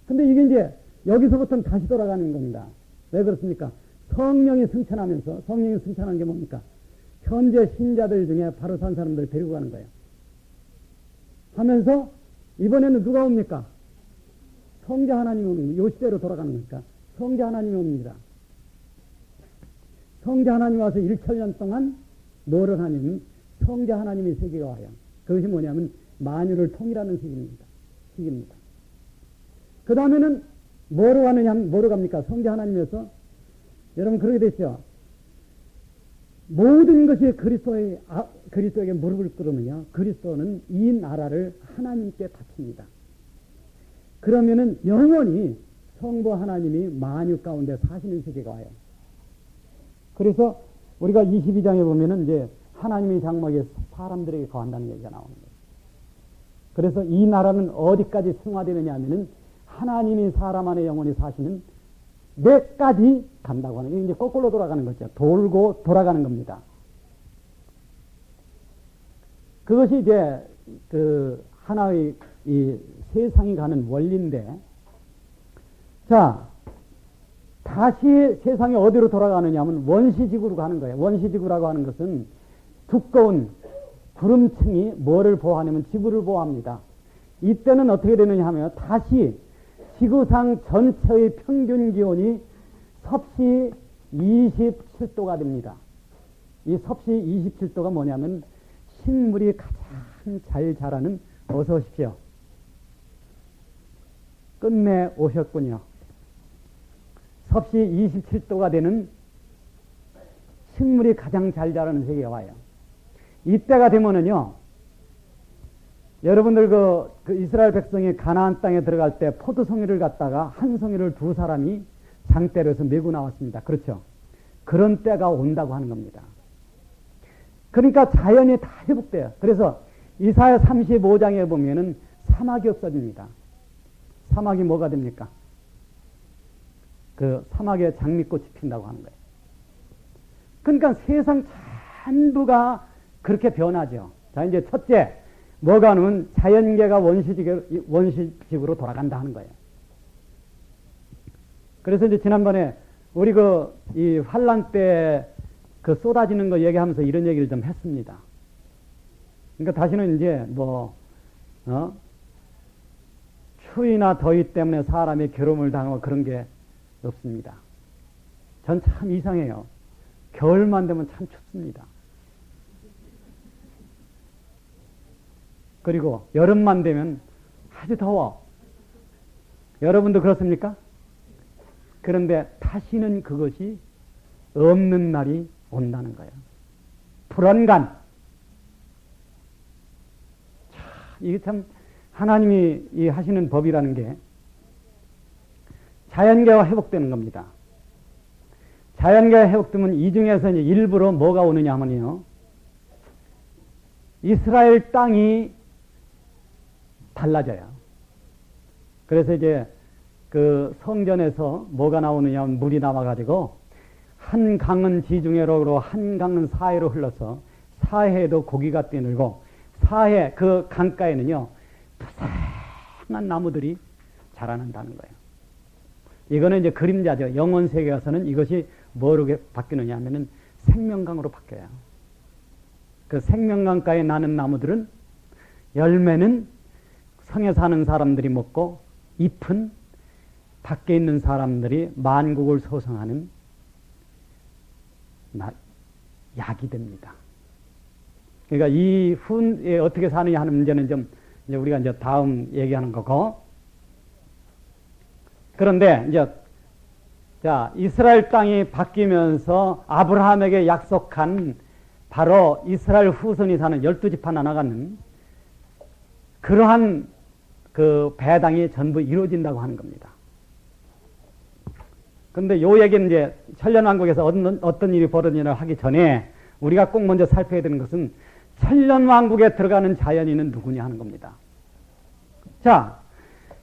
근데 이게 이제 여기서부터는 다시 돌아가는 겁니다. 왜 그렇습니까? 성령이 승천하는 게 뭡니까? 현재 신자들 중에 바로 산 사람들 데리고 가는 거예요. 하면서 이번에는 누가 옵니까? 성자 하나님이 오는 거예요. 이 시대로 돌아가는 거니까 성자 하나님이 옵니다. 성자 하나님이 와서 1천년 동안 뭐를 하냐면 성자 하나님의 세계가 와요. 그것이 뭐냐면 만유를 통일하는 시기입니다. 그 다음에는 뭐로 갑니까? 성자 하나님에서 여러분 그렇게 됐죠. 모든 것이 그리스도에게 무릎을 꿇으면요. 그리스도는 이 나라를 하나님께 바칩니다. 그러면은 영원히 성부 하나님이 만유 가운데 사시는 세계가 와요. 그래서 우리가 22장에 보면은 이제 하나님의 장막에 사람들에게 거한다는 얘기가 나오는 거예요. 그래서 이 나라는 어디까지 승화되느냐 하면은 하나님이 사람 안에 영원히 사시는 내까지 간다고 하는 게 이제 거꾸로 돌아가는 거죠. 돌고 돌아가는 겁니다. 그것이 이제 그 하나의 이 세상이 가는 원리인데, 자, 다시 세상이 어디로 돌아가느냐 하면 원시지구로 가는 거예요. 원시지구라고 하는 것은 두꺼운 구름층이 뭐를 보호하냐면 지구를 보호합니다. 이때는 어떻게 되느냐 하면 다시 지구상 전체의 평균 기온이 섭씨 27도가 됩니다. 이 섭씨 27도가 뭐냐면 식물이 가장 잘 자라는, 어서 오십시오. 끝내 오셨군요. 섭씨 27도가 되는 식물이 가장 잘 자라는 세계에 와요. 이때가 되면은요, 여러분들 그 이스라엘 백성이 가나안 땅에 들어갈 때 포도송이를 갖다가 한 송이를 두 사람이 장대로에서 메고 나왔습니다. 그렇죠? 그런 때가 온다고 하는 겁니다. 그러니까 자연이 다 회복돼요. 그래서 이사야 35장에 보면은 사막이 없어집니다. 사막이 뭐가 됩니까? 그 사막에 장미꽃이 핀다고 하는 거예요. 그러니까 세상 전부가 그렇게 변하죠. 자, 이제 첫째, 뭐가 하면 자연계가 원시적으로 돌아간다 하는 거예요. 그래서 이제 지난번에 우리 이 환란 때 그 쏟아지는 거 얘기하면서 이런 얘기를 좀 했습니다. 그러니까 다시는 이제 추위나 더위 때문에 사람이 괴로움을 당하고 그런 게 없습니다. 전 참 이상해요. 겨울만 되면 참 춥습니다. 그리고 여름만 되면 아주 더워. 여러분도 그렇습니까? 그런데 다시는 그것이 없는 날이 온다는 거예요. 불안감. 이게 참 하나님이 이 하시는 법이라는 게 자연계가 회복되는 겁니다. 자연계가 회복되면 이 중에서 이제 일부러 뭐가 오느냐 하면요, 이스라엘 땅이 달라져요. 그래서 이제 그 성전에서 뭐가 나오느냐 하면 물이 나와가지고 한 강은 지중해로 한 강은 사해로 흘러서 사해에도 고기가 뛰놀고 사해 그 강가에는요 푸상한 나무들이 자라난다는 거예요. 이거는 이제 그림자죠. 영원 세계 가서는 이것이 뭐로 바뀌느냐 하면은 생명강으로 바뀌어요. 그 생명강가에 나는 나무들은 열매는 성에 사는 사람들이 먹고 잎은 밖에 있는 사람들이 만국을 소성하는 약이 됩니다. 그러니까 이 후에 어떻게 사느냐 하는 문제는 좀 이제 우리가 이제 다음 얘기하는 거고. 그런데 이제 자, 이스라엘 땅이 바뀌면서 아브라함에게 약속한 바로 이스라엘 후손이 사는 12지파 나눠가는 그러한 그 배당이 전부 이루어진다고 하는 겁니다. 그런데 요 얘기는 이제 천년왕국에서 어떤 일이 벌어지냐 하기 전에 우리가 꼭 먼저 살펴야 되는 것은 천년왕국에 들어가는 자연인은 누구냐 하는 겁니다. 자,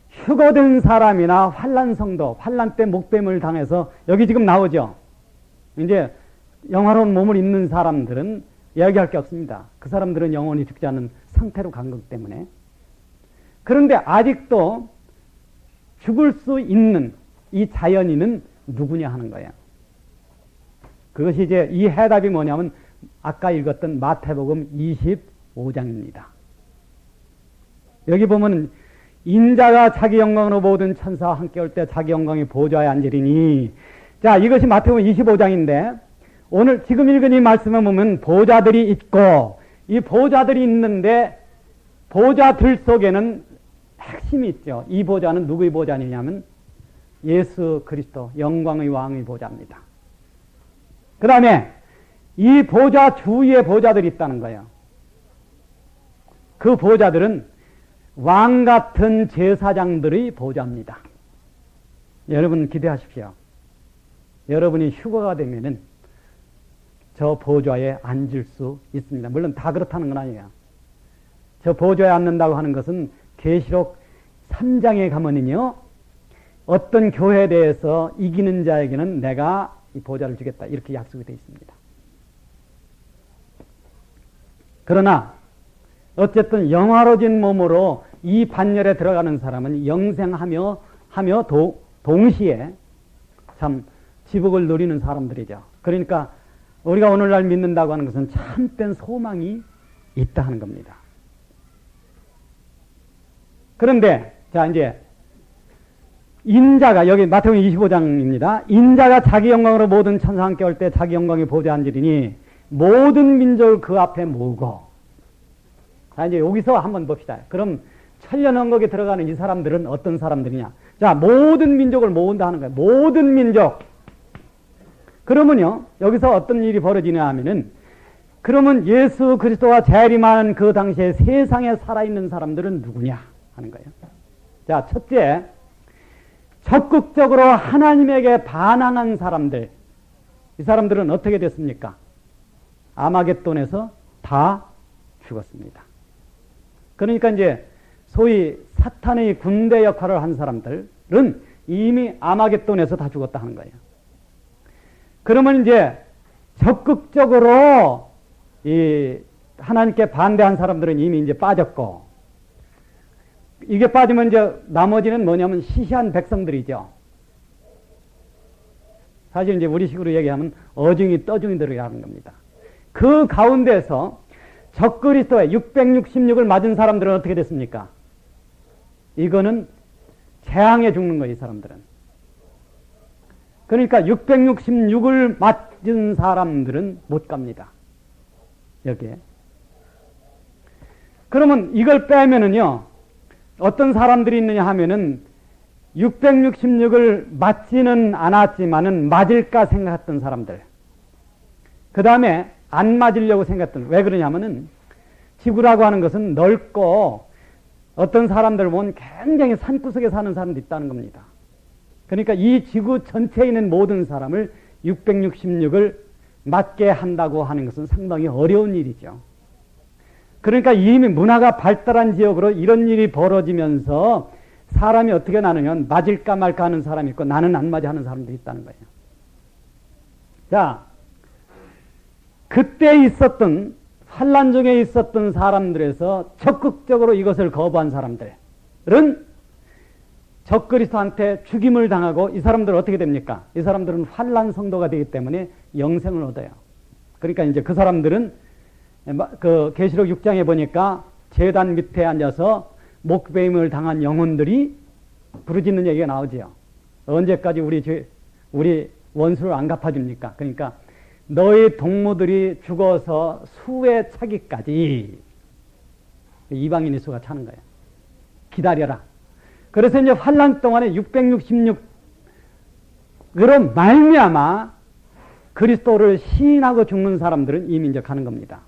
휴거된 사람이나 환란성도, 환란 때 목뱀을 당해서 여기 지금 나오죠. 이제 영화로운 몸을 입는 사람들은 이야기할 게 없습니다. 그 사람들은 영원히 죽지 않는 상태로 간 거기 때문에. 그런데 아직도 죽을 수 있는 이 자연인은 누구냐 하는 거예요. 그것이 이제 이 해답이 뭐냐면 아까 읽었던 마태복음 25장입니다. 여기 보면 인자가 자기 영광으로 모든 천사와 함께 올 때 자기 영광이 보좌에 앉으리니. 자, 이것이 마태복음 25장인데 오늘 지금 읽은 이 말씀을 보면 보좌들이 있고 이 보좌들이 있는데 보좌들 속에는 핵심이 있죠. 이 보좌는 누구의 보좌냐면 예수 그리스도 영광의 왕의 보좌입니다. 그 다음에 이 보좌 주위에 보좌들이 있다는 거예요. 그 보좌들은 왕 같은 제사장들의 보좌입니다. 여러분 기대하십시오. 여러분이 휴거가 되면은 저 보좌에 앉을 수 있습니다. 물론 다 그렇다는 건 아니에요. 저 보좌에 앉는다고 하는 것은 계시록 3장에 가면은요, 어떤 교회에 대해서 이기는 자에게는 내가 이 보좌를 주겠다, 이렇게 약속이 되어 있습니다. 그러나 어쨌든 영화로진 몸으로 이 반열에 들어가는 사람은 영생하며 동시에 참 지복을 누리는 사람들이죠. 그러니까 우리가 오늘날 믿는다고 하는 것은 참된 소망이 있다 하는 겁니다. 그런데 자 이제 인자가 여기 마태복음 25장입니다. 인자가 자기 영광으로 모든 천사 함께 올 때 자기 영광이 보좌에 앉으리니 모든 민족을 그 앞에 모으고. 자 이제 여기서 한번 봅시다. 그럼 천년왕국에 들어가는 이 사람들은 어떤 사람들이냐? 자 모든 민족을 모은다 하는 거예요. 모든 민족. 그러면요 여기서 어떤 일이 벌어지냐 하면은 그러면 예수 그리스도가 재림하는 그 당시에 세상에 살아있는 사람들은 누구냐 하는 거예요. 자 첫째, 적극적으로 하나님에게 반항한 사람들. 이 사람들은 어떻게 됐습니까? 아마겟돈에서 다 죽었습니다. 그러니까 이제 소위 사탄의 군대 역할을 한 사람들은 이미 아마겟돈에서 다 죽었다 하는 거예요. 그러면 이제 적극적으로 이 하나님께 반대한 사람들은 이미 이제 빠졌고, 이게 빠지면 이제 나머지는 뭐냐면 시시한 백성들이죠. 사실 이제 우리식으로 얘기하면 어중이 떠중이들이 하는 겁니다. 그 가운데서 적그리스도의 666을 맞은 사람들은 어떻게 됐습니까? 이거는 재앙에 죽는 거예요, 이 사람들은. 그러니까 666을 맞은 사람들은 못 갑니다. 여기에. 그러면 이걸 빼면은요, 어떤 사람들이 있느냐 하면은 666을 맞지는 않았지만은 맞을까 생각했던 사람들. 그 다음에 안 맞으려고 생각했던, 왜 그러냐면은 지구라고 하는 것은 넓고 어떤 사람들 보면 굉장히 산구석에 사는 사람도 있다는 겁니다. 그러니까 이 지구 전체에 있는 모든 사람을 666을 맞게 한다고 하는 것은 상당히 어려운 일이죠. 그러니까 이미 문화가 발달한 지역으로 이런 일이 벌어지면서 사람이 어떻게 나누냐, 맞을까 말까 하는 사람이 있고 나는 안 맞아 하는 사람들이 있다는 거예요. 자, 그때 있었던 환란 중에 있었던 사람들에서 적극적으로 이것을 거부한 사람들은 적그리스도한테 죽임을 당하고, 이 사람들은 어떻게 됩니까? 이 사람들은 환란 성도가 되기 때문에 영생을 얻어요. 그러니까 이제 그 사람들은 그 계시록 6장에 보니까 제단 밑에 앉아서 목배임을 당한 영혼들이 부르짖는 얘기가 나오지요. 언제까지 우리 원수를 안 갚아줍니까? 그러니까 너희 동무들이 죽어서 수에 차기까지 이방인의 수가 차는 거예요. 기다려라. 그래서 이제 환란 동안에 666으로 말미암아 그리스도를 시인하고 죽는 사람들은 이미 이제 가는 겁니다.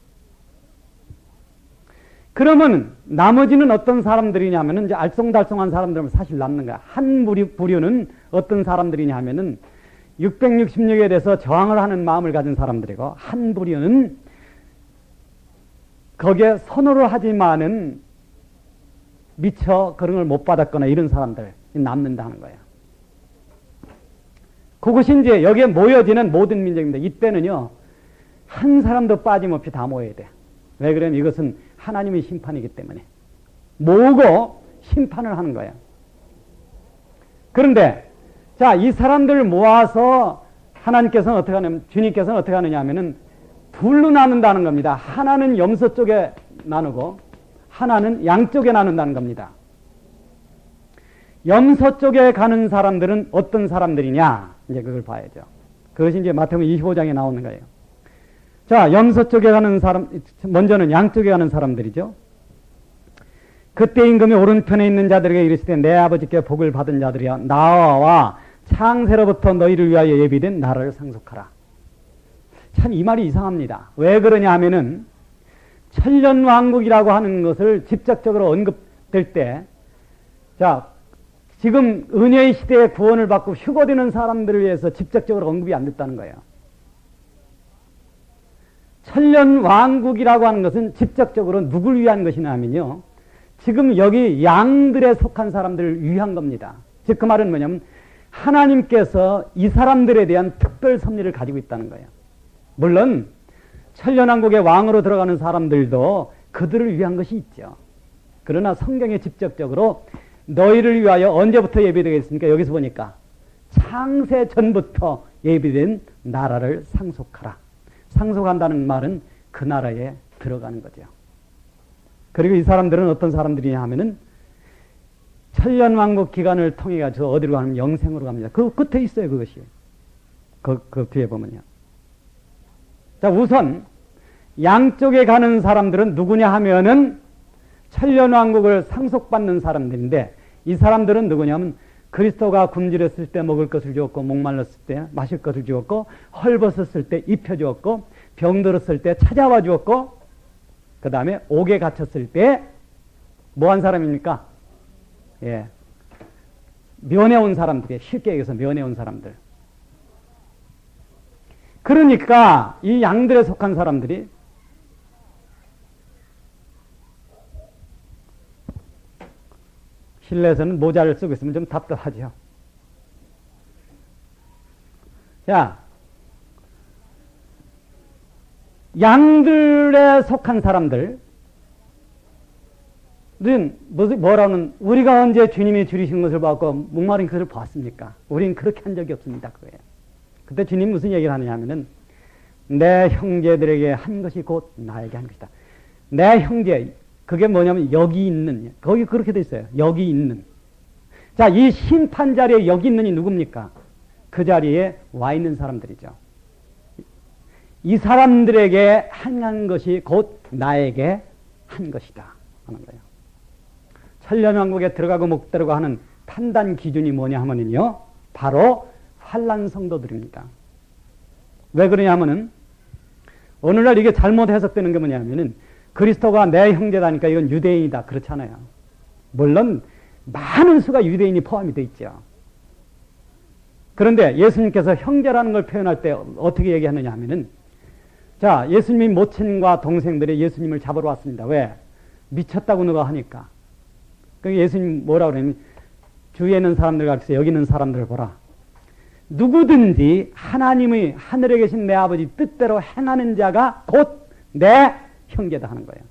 그러면 나머지는 어떤 사람들이냐면은 이제 알쏭달쏭한 사람들은 사실 남는 거야. 한 부류는 어떤 사람들이냐 하면은 666에 대해서 저항을 하는 마음을 가진 사람들이고, 한 부류는 거기에 선호를 하지만은 미처 그런 걸 못 받았거나 이런 사람들이 남는다 하는 거예요. 그것이 이제 여기에 모여지는 모든 민족입니다. 이때는요, 한 사람도 빠짐없이 다 모여야 돼. 왜 그러냐면 이것은 하나님의 심판이기 때문에 모으고 심판을 하는 거예요. 그런데 자, 이 사람들을 모아서 하나님께서는 어떻게 하냐면, 주님께서는 어떻게 하느냐 하면은 둘로 나눈다는 겁니다. 하나는 염소 쪽에 나누고 하나는 양쪽에 나눈다는 겁니다. 염소 쪽에 가는 사람들은 어떤 사람들이냐? 이제 그걸 봐야죠. 그것이 이제 마태복음 25장에 나오는 거예요. 자, 염소 쪽에 가는 사람, 먼저는 양쪽에 가는 사람들이죠. 그때 임금이 오른편에 있는 자들에게 이르시되 내 아버지께 복을 받은 자들이여, 나와 창세로부터 너희를 위하여 예비된 나라를 상속하라. 참 이 말이 이상합니다. 왜 그러냐 하면은 천년왕국이라고 하는 것을 직접적으로 언급될 때, 자, 지금 은혜의 시대에 구원을 받고 휴거되는 사람들을 위해서 직접적으로 언급이 안 됐다는 거예요. 천년왕국이라고 하는 것은 직접적으로 누굴 위한 것이냐 하면요, 지금 여기 양들에 속한 사람들을 위한 겁니다. 즉 그 말은 뭐냐면 하나님께서 이 사람들에 대한 특별 섭리를 가지고 있다는 거예요. 물론 천년왕국의 왕으로 들어가는 사람들도 그들을 위한 것이 있죠. 그러나 성경에 직접적으로 너희를 위하여 언제부터 예비되겠습니까? 여기서 보니까 창세 전부터 예비된 나라를 상속하라. 상속한다는 말은 그 나라에 들어가는 거죠. 그리고 이 사람들은 어떤 사람들이냐 하면은 천년왕국 기간을 통해 가지고 어디로 가면 영생으로 갑니다. 그 끝에 있어요, 그것이. 그 뒤에 보면요. 자, 우선 양쪽에 가는 사람들은 누구냐 하면은 천년왕국을 상속받는 사람들인데, 이 사람들은 누구냐면 그리스도가 굶주렸을 때 먹을 것을 주었고, 목말랐을 때 마실 것을 주었고, 헐벗었을 때 입혀주었고, 병들었을 때 찾아와 주었고, 그 다음에 옥에 갇혔을 때 뭐한 사람입니까? 예, 면회온 사람들이에요. 쉽게 얘기해서 면회온 사람들. 그러니까 이 양들에 속한 사람들이 실내에서는 모자를 쓰고 있으면 좀 답답하죠. 자, 양들에 속한 사람들은 뭐라는, 우리가 언제 주님이 줄이신 것을 봤고 목마른 것을 보았습니까? 우린 그렇게 한 적이 없습니다. 그거예요. 그때 주님 무슨 얘기를 하느냐 하면은 내 형제들에게 한 것이 곧 나에게 한 것이다. 내 형제, 그게 뭐냐면 여기 있는, 거기 그렇게 돼 있어요. 여기 있는. 자, 이 심판 자리에 여기 있는이 누굽니까? 그 자리에 와 있는 사람들이죠. 이 사람들에게 한 것이 곧 나에게 한 것이다 하는 거예요. 천년왕국에 들어가고 못 들어가고 하는 판단 기준이 뭐냐 하면요, 바로 환난 성도들입니다. 왜 그러냐 하면은 오늘날 이게 잘못 해석되는 게 뭐냐면은 그리스도가 내 형제다니까 이건 유대인이다, 그렇잖아요. 물론 많은 수가 유대인이 포함이 되어 있죠. 그런데 예수님께서 형제라는 걸 표현할 때 어떻게 얘기하느냐 하면은, 자, 예수님이 모친과 동생들이 예수님을 잡으러 왔습니다. 왜? 미쳤다고 누가 하니까. 그러니까 예수님 뭐라고 그러냐면, 주위에 있는 사람들 가르쳐서 여기 있는 사람들을 보라. 누구든지 하나님의 하늘에 계신 내 아버지 뜻대로 행하는 자가 곧 내 형제다 하는 거예요.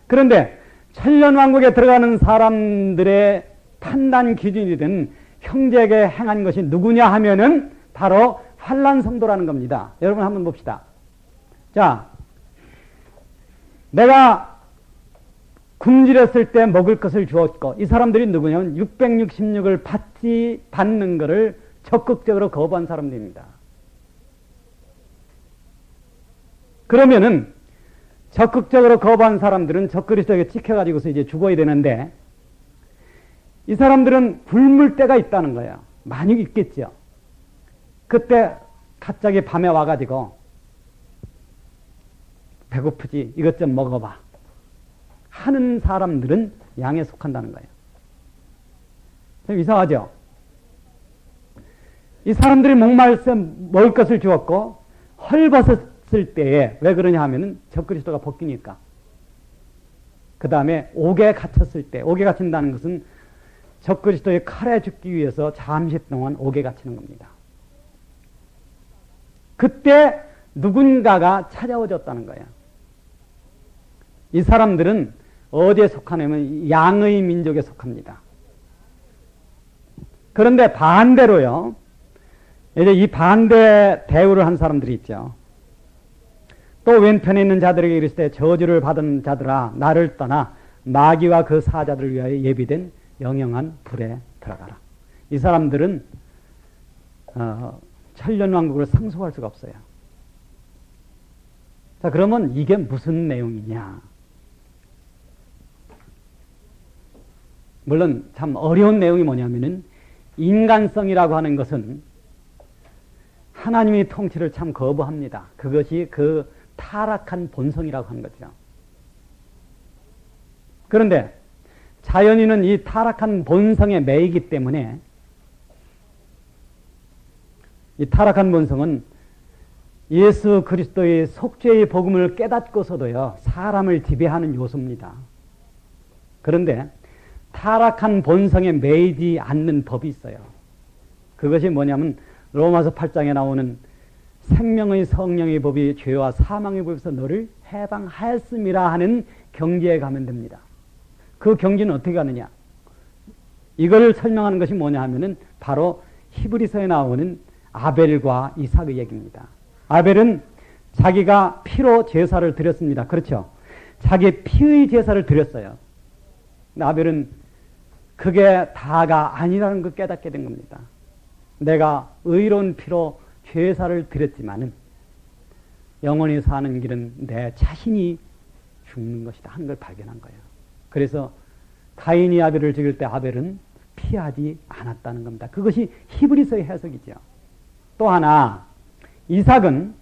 그런데 천년왕국에 들어가는 사람들의 판단 기준이 된 형제에게 행한 것이 누구냐 하면은 바로 환난 성도라는 겁니다. 여러분 한번 봅시다. 자, 내가 굶주렸을 때 먹을 것을 주었고, 이 사람들이 누구냐면 666을 받는 것을 적극적으로 거부한 사람들입니다. 그러면은 적극적으로 거부한 사람들은 적그리스도에게 찍혀가지고서 이제 죽어야 되는데, 이 사람들은 굶을 때가 있다는 거예요. 많이 있겠죠. 그때 갑자기 밤에 와가지고 배고프지, 이것 좀 먹어봐 하는 사람들은 양에 속한다는 거예요. 좀 이상하죠? 이 사람들이 목말라서 먹을 것을 주었고, 헐벗었을 때에, 왜 그러냐 하면은 적그리스도가 벗기니까. 그 다음에 옥에 갇혔을 때, 옥에 갇힌다는 것은 적그리스도의 칼에 죽기 위해서 잠시 동안 옥에 갇히는 겁니다. 그때 누군가가 찾아오셨다는 거예요. 이 사람들은 어디에 속하냐면 양의 민족에 속합니다. 그런데 반대로요, 이제 이 반대 대우를 한 사람들이 있죠. 또 왼편에 있는 자들에게 이르시되 저주를 받은 자들아, 나를 떠나 마귀와 그 사자들을 위하여 예비된 영영한 불에 들어가라. 이 사람들은 천년왕국을 상속할 수가 없어요. 자, 그러면 이게 무슨 내용이냐? 물론 참 어려운 내용이 뭐냐면은, 인간성이라고 하는 것은 하나님의 통치를 참 거부합니다. 그것이 그 타락한 본성이라고 하는 거죠. 그런데 자연인은 이 타락한 본성에 매이기 때문에, 이 타락한 본성은 예수 그리스도의 속죄의 복음을 깨닫고서도요, 사람을 지배하는 요소입니다. 그런데 타락한 본성에 매이지 않는 법이 있어요. 그것이 뭐냐면 로마서 8장에 나오는 생명의 성령의 법이 죄와 사망의 법에서 너를 해방하였음이라 하는 경지에 가면 됩니다. 그 경지는 어떻게 가느냐? 이걸 설명하는 것이 뭐냐 하면은 바로 히브리서에 나오는 아벨과 이삭의 얘기입니다. 아벨은 자기가 피로 제사를 드렸습니다. 그렇죠? 자기 피의 제사를 드렸어요. 근데 아벨은 그게 다가 아니라는 걸 깨닫게 된 겁니다. 내가 의로운 피로 제사를 드렸지만은 영원히 사는 길은 내 자신이 죽는 것이다 하는 걸 발견한 거예요. 그래서 가인이 아벨을 죽일 때 아벨은 피하지 않았다는 겁니다. 그것이 히브리서의 해석이죠. 또 하나, 이삭은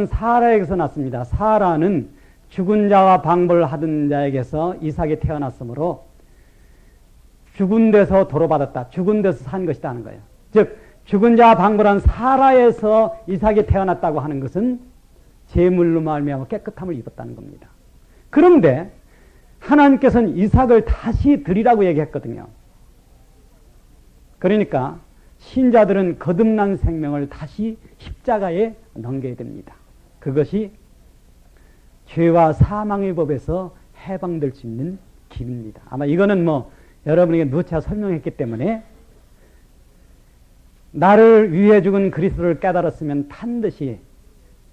사라에게서 났습니다. 사라는 죽은 자와 방벌 하던 자에게서 이삭이 태어났으므로 죽은 데서 도로받았다. 죽은 데서 산 것이다 하는 거예요. 즉 죽은 자와 방벌한 사라에서 이삭이 태어났다고 하는 것은 제물로 말미암아 깨끗함을 입었다는 겁니다. 그런데 하나님께서는 이삭을 다시 드리라고 얘기했거든요. 그러니까 신자들은 거듭난 생명을 다시 십자가에 넘겨야 됩니다. 그것이 죄와 사망의 법에서 해방될 수 있는 길입니다. 아마 이거는 여러분에게 누차 설명했기 때문에 나를 위해 죽은 그리스도를 깨달았으면 반드시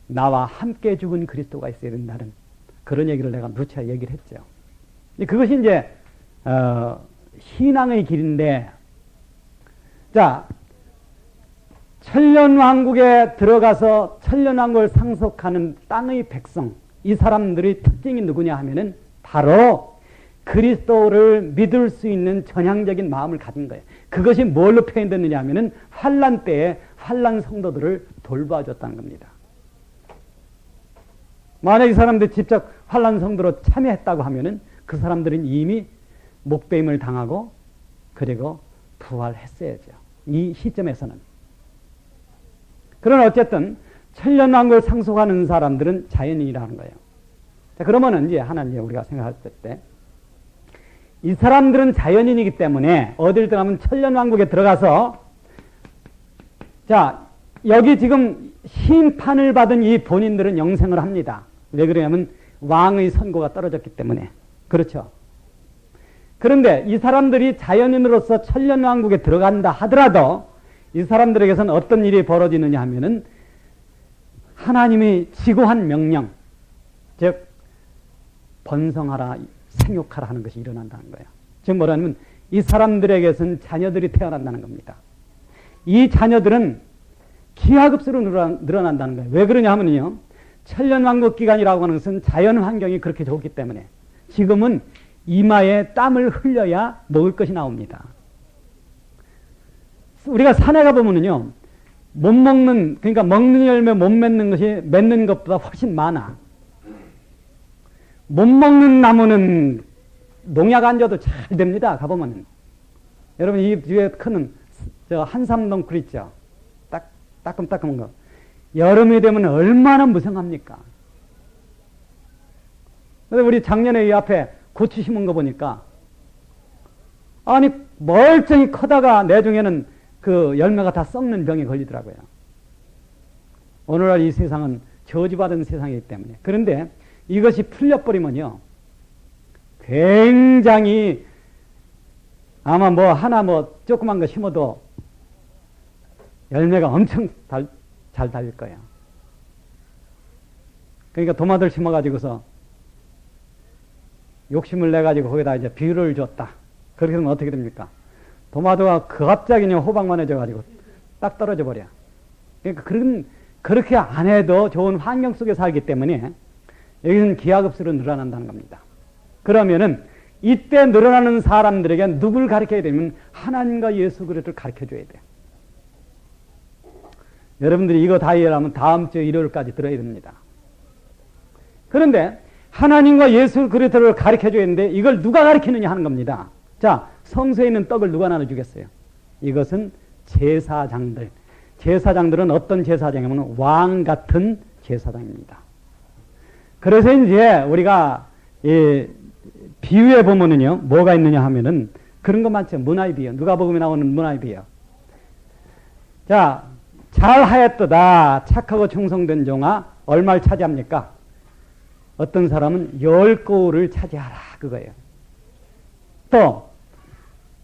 나와 함께 죽은 그리스도가 있어야 된다는 그런 얘기를 내가 누차 얘기를 했죠. 그것이 이제 신앙의 길인데, 자, 천년왕국에 들어가서 천년왕국을 상속하는 땅의 백성, 이 사람들의 특징이 누구냐 하면은 바로 그리스도를 믿을 수 있는 전향적인 마음을 가진 거예요. 그것이 뭘로 표현됐느냐 하면은 환난 때에 환난 성도들을 돌봐줬다는 겁니다. 만약 이 사람들이 직접 환난 성도로 참여했다고 하면은 그 사람들은 이미 목배임을 당하고 그리고 부활했어야죠. 이 시점에서는. 그러나 어쨌든 천년왕국을 상속하는 사람들은 자연인이라는 거예요. 자, 그러면은 이제 하나님 우리가 생각했을 때 이 사람들은 자연인이기 때문에 어딜 들어가면 천년왕국에 들어가서, 자, 여기 지금 심판을 받은 이 본인들은 영생을 합니다. 왜 그러냐면 왕의 선고가 떨어졌기 때문에. 그렇죠. 그런데 이 사람들이 자연인으로서 천년왕국에 들어간다 하더라도 이 사람들에게서는 어떤 일이 벌어지느냐 하면은 하나님이 지고한 명령, 즉 번성하라, 생육하라 하는 것이 일어난다는 거예요. 즉 뭐라면 이 사람들에게서는 자녀들이 태어난다는 겁니다. 이 자녀들은 기하급수로 늘어난다는 거예요. 왜 그러냐 하면요, 천년왕국 기간이라고 하는 것은 자연 환경이 그렇게 좋기 때문에 지금은 이마에 땀을 흘려야 먹을 것이 나옵니다. 우리가 산에 가보면요, 못 먹는, 그러니까 먹는 열매 못 맺는 것이 맺는 것보다 훨씬 많아. 못 먹는 나무는 농약 안 줘도 잘 됩니다. 가보면은. 여러분, 이 뒤에 크는 저 한삼동굴 있죠? 따끔따끔한 거. 여름이 되면 얼마나 무성합니까? 근데 우리 작년에 이 앞에 고추 심은 거 보니까, 아니, 멀쩡히 커다가 내중에는 그 열매가 다 썩는 병이 걸리더라고요. 오늘날 이 세상은 저주받은 세상이기 때문에. 그런데 이것이 풀려버리면요, 굉장히 아마 하나 조그만 거 심어도 열매가 엄청 잘 달릴 거예요. 그러니까 도마들 심어가지고서 욕심을 내가지고 거기다 이제 비료를 줬다. 그렇게 되면 어떻게 됩니까? 도마도가 갑자기 그냥 호박만해져가지고 딱 떨어져 버려. 그러니까 그렇게 안 해도 좋은 환경 속에 살기 때문에 여기는 기하급수로 늘어난다는 겁니다. 그러면은 이때 늘어나는 사람들에게 누굴 가르쳐야 되면 하나님과 예수 그리스도를 가르쳐줘야 돼. 여러분들이 이거 다 이해하면 다음 주 일요일까지 들어야 됩니다. 그런데 하나님과 예수 그리스도를 가르쳐줘야 되는데 이걸 누가 가르치느냐 하는 겁니다. 자, 성소에 있는 떡을 누가 나눠주겠어요? 이것은 제사장들. 제사장들은 어떤 제사장이냐면 왕 같은 제사장입니다. 그래서 이제 우리가 비유에 보면은요, 뭐가 있느냐 하면은 그런 것 많죠. 문화의 비유. 누가복음에 나오는 문화의 비유. 자, 잘하였도다 착하고 충성된 종아, 얼마를 차지합니까? 어떤 사람은 10거울을 차지하라, 그거예요. 또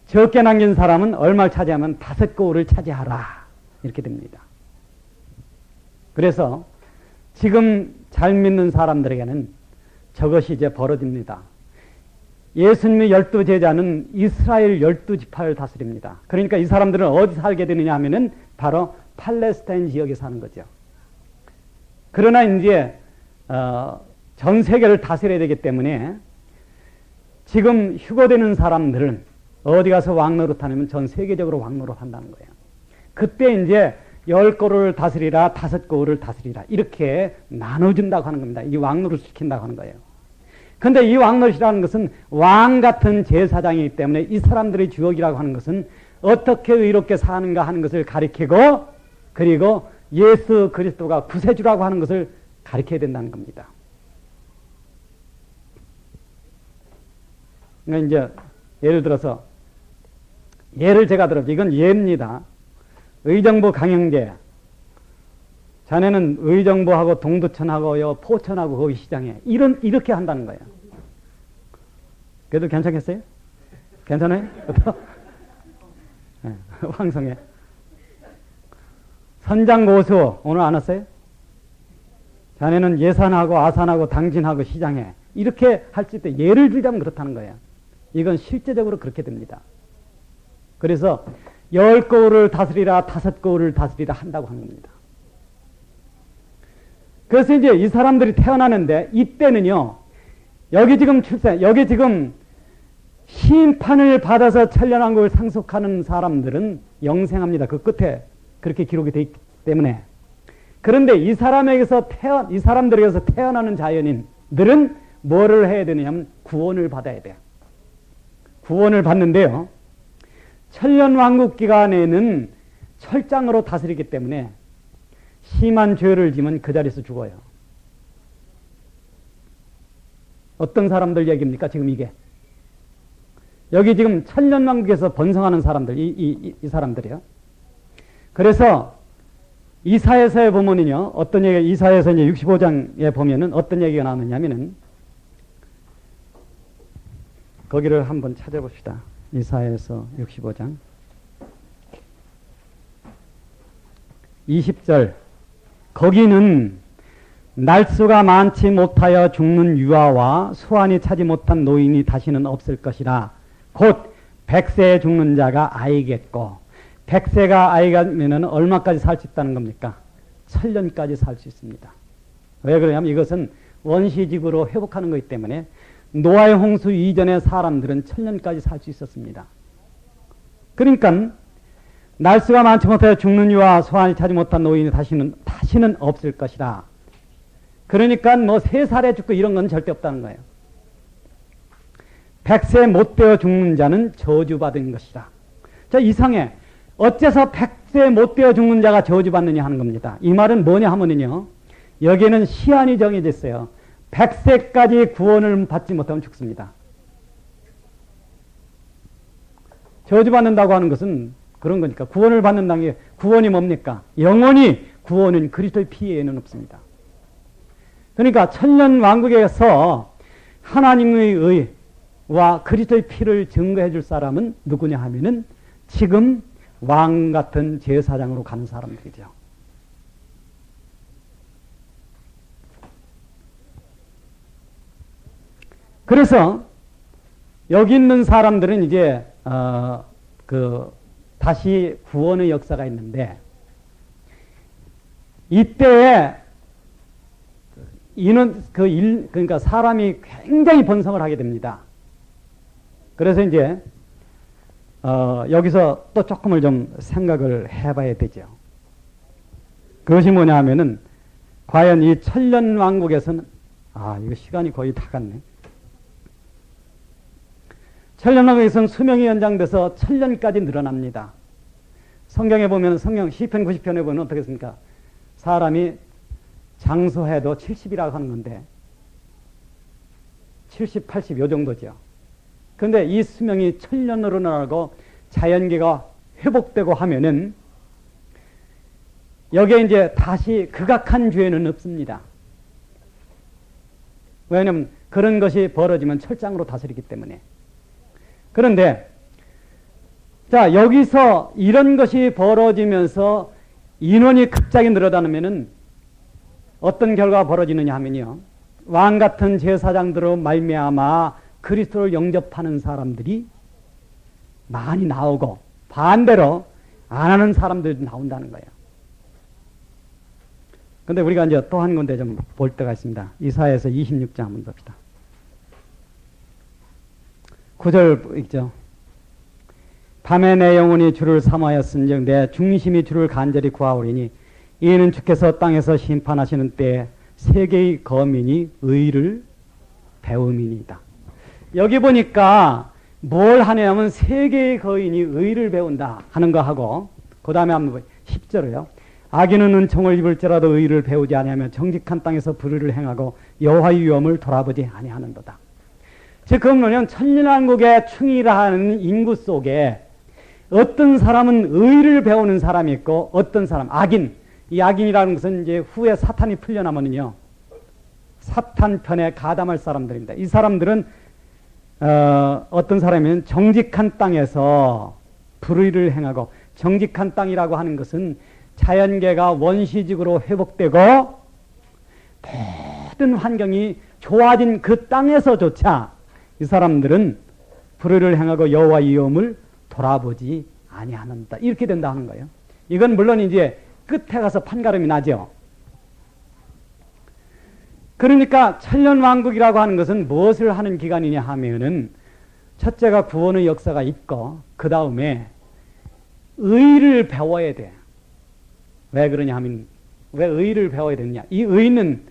적게 남긴 사람은 얼마를 차지하면 5거울을 차지하라. 이렇게 됩니다. 그래서 지금 잘 믿는 사람들에게는 저것이 이제 벌어집니다. 예수님의 12제자는 이스라엘 12지파를 다스립니다. 그러니까 이 사람들은 어디 살게 되느냐 하면은 바로 팔레스타인 지역에 사는 거죠. 그러나 이제 전 세계를 다스려야 되기 때문에 지금 휴거되는 사람들은 어디 가서 왕노릇 하냐면 전 세계적으로 왕노릇 한다는 거예요. 그때 이제 10고를 다스리라 5고를 다스리라 이렇게 나눠준다고 하는 겁니다. 이 왕노릇 시킨다고 하는 거예요. 근데 이 왕노릇이라는 것은 왕 같은 제사장이기 때문에 이 사람들의 주역이라고 하는 것은 어떻게 의롭게 사는가 하는 것을 가리키고 그리고 예수 그리스도가 구세주라고 하는 것을 가리켜야 된다는 겁니다. 그러니까 이제 예를 들어서 예를 제가 들어서 이건 예입니다. 의정부 강영제 자네는 의정부하고 동두천하고요 포천하고 거기 시장에 이렇게 한다는 거예요. 그래도 괜찮겠어요? 괜찮아요? 네, 황성에 선장고수 오늘 안 왔어요? 자네는 예산하고 아산하고 당진하고 시장에 이렇게 할 때 예를 들자면 그렇다는 거예요. 이건 실제적으로 그렇게 됩니다. 그래서 10고을을 다스리라 5고을을 다스리라 한다고 하는 겁니다. 그래서 이제 이 사람들이 태어나는데 이때는요 여기 지금 심판을 받아서 천년왕국을 상속하는 사람들은 영생합니다. 그 끝에 그렇게 기록이 되어 있기 때문에. 그런데 이 사람들에게서 태어나는 자연인들은 뭐를 해야 되느냐면 구원을 받아야 돼요. 구원을 받는데요. 천년왕국 기간에는 철장으로 다스리기 때문에 심한 죄를 지면 그 자리에서 죽어요. 어떤 사람들 얘기입니까? 지금 이게. 여기 지금 천년왕국에서 번성하는 사람들, 이 사람들이요. 그래서 이사야서에 보면은요, 어떤 얘기, 이사야서 이제 65장에 보면은 어떤 얘기가 나오느냐면은, 거기를 한번 찾아봅시다. 이사야서 65장. 20절. 거기는 날수가 많지 못하여 죽는 유아와 수완이 차지 못한 노인이 다시는 없을 것이라. 곧 100세에 죽는 자가 아이겠고, 100세가 아이가면은 얼마까지 살 수 있다는 겁니까? 천년까지 살 수 있습니다. 왜 그러냐면 이것은 원시직으로 회복하는 것이기 때문에 노아의 홍수 이전의 사람들은 천년까지 살 수 있었습니다. 그러니까 날수가 많지 못하여 죽는 유아 소환이 차지 못한 노인이 다시는 없을 것이다. 그러니까 뭐 3살에 죽고 이런 건 절대 없다는 거예요. 100세 못 되어 죽는 자는 저주받은 것이다. 자, 이상해. 어째서 100세 못 되어 죽는 자가 저주받느냐 하는 겁니다. 이 말은 뭐냐 하면은요, 여기에는 시한이 정해져 있어요. 100세까지 구원을 받지 못하면 죽습니다. 저주받는다고 하는 것은 그런 거니까. 구원을 받는다는 게, 구원이 뭡니까? 영원히 구원은 그리스도의 피 외에는 없습니다. 그러니까 천년왕국에서 하나님의 의와 그리스도의 피를 증거해 줄 사람은 누구냐 하면은 지금 왕 같은 제사장으로 가는 사람들이죠. 그래서 여기 있는 사람들은 이제 다시 구원의 역사가 있는데, 이때에 그러니까 사람이 굉장히 번성을 하게 됩니다. 그래서 이제 여기서 또 조금을 좀 생각을 해봐야 되죠. 그것이 뭐냐 하면은 과연 이 천년왕국에서는 이거 시간이 거의 다 갔네. 천년왕국에서는 수명이 연장돼서 천년까지 늘어납니다. 성경에 보면 시편 90편에 보면 어떻게 했습니까? 사람이 장수해도 70이라고 하는 건데 70, 80 요 정도죠. 그런데 이 수명이 천년으로 늘어나고 자연계가 회복되고 하면은 여기에 이제 다시 극악한 죄는 없습니다. 왜냐하면 그런 것이 벌어지면 철장으로 다스리기 때문에. 그런데 자, 여기서 이런 것이 벌어지면서 인원이 갑자기 늘어나면은 어떤 결과가 벌어지느냐 하면요. 왕 같은 제사장들로 말미암아 그리스도를 영접하는 사람들이 많이 나오고 반대로 안 하는 사람들이 나온다는 거예요. 근데 우리가 이제 또 한 군데 좀 볼 때가 있습니다. 이사야서 26장 한번 봅시다. 9절 있죠. 밤에 내 영혼이 주를 사모하였은즉 내 중심이 주를 간절히 구하오리니 이는 주께서 땅에서 심판하시는 때에 세계의 거민이 의를 배움이니이다. 여기 보니까 뭘 하냐면 세계의 거인이 의를 배운다 하는 거 하고 그 다음에 한번 10절을요. 악인은 은총을 입을지라도 의를 배우지 아니하며 정직한 땅에서 불의를 행하고 여호와의 위엄을 돌아보지 아니하는도다. 즉 그러면 천년왕국의 충이라는 인구 속에 어떤 사람은 의를 배우는 사람이 있고 어떤 사람 악인, 이 악인이라는 것은 이제 후에 사탄이 풀려나면은요 사탄 편에 가담할 사람들입니다. 이 사람들은 어떤 사람이면 정직한 땅에서 불의를 행하고, 정직한 땅이라고 하는 것은 자연계가 원시적으로 회복되고 모든 환경이 좋아진 그 땅에서조차 이 사람들은 불의를 행하고 여호와의 위엄을 돌아보지 아니하는다. 이렇게 된다 하는 거예요. 이건 물론 이제 끝에 가서 판가름이 나죠. 그러니까 천년왕국이라고 하는 것은 무엇을 하는 기간이냐 하면은 첫째가 구원의 역사가 있고 그 다음에 의를 배워야 돼. 왜 그러냐 하면 왜 의를 배워야 되느냐. 이 의는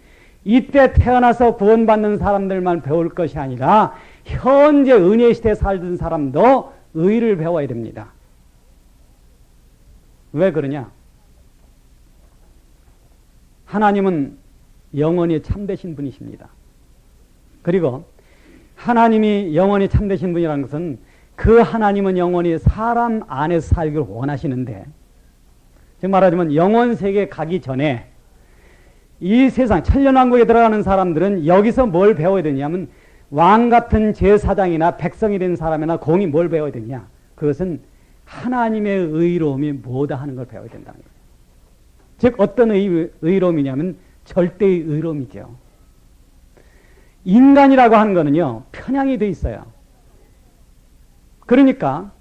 이때 태어나서 구원받는 사람들만 배울 것이 아니라 현재 은혜 시대에 살던 사람도 의를 배워야 됩니다. 왜 그러냐? 하나님은 영원히 참되신 분이십니다. 그리고 하나님이 영원히 참되신 분이라는 것은 그 하나님은 영원히 사람 안에서 살기를 원하시는데, 즉 말하자면 영원 세계에 가기 전에 이 세상 천년왕국에 들어가는 사람들은 여기서 뭘 배워야 되냐면 왕 같은 제사장이나 백성이 된 사람이나 공이 뭘 배워야 되냐. 그것은 하나님의 의로움이 뭐다 하는 걸 배워야 된다는 거예요. 즉 어떤 의로움이냐면 절대의 의로움이죠. 인간이라고 하는 거는요 편향이 돼 있어요. 그러니까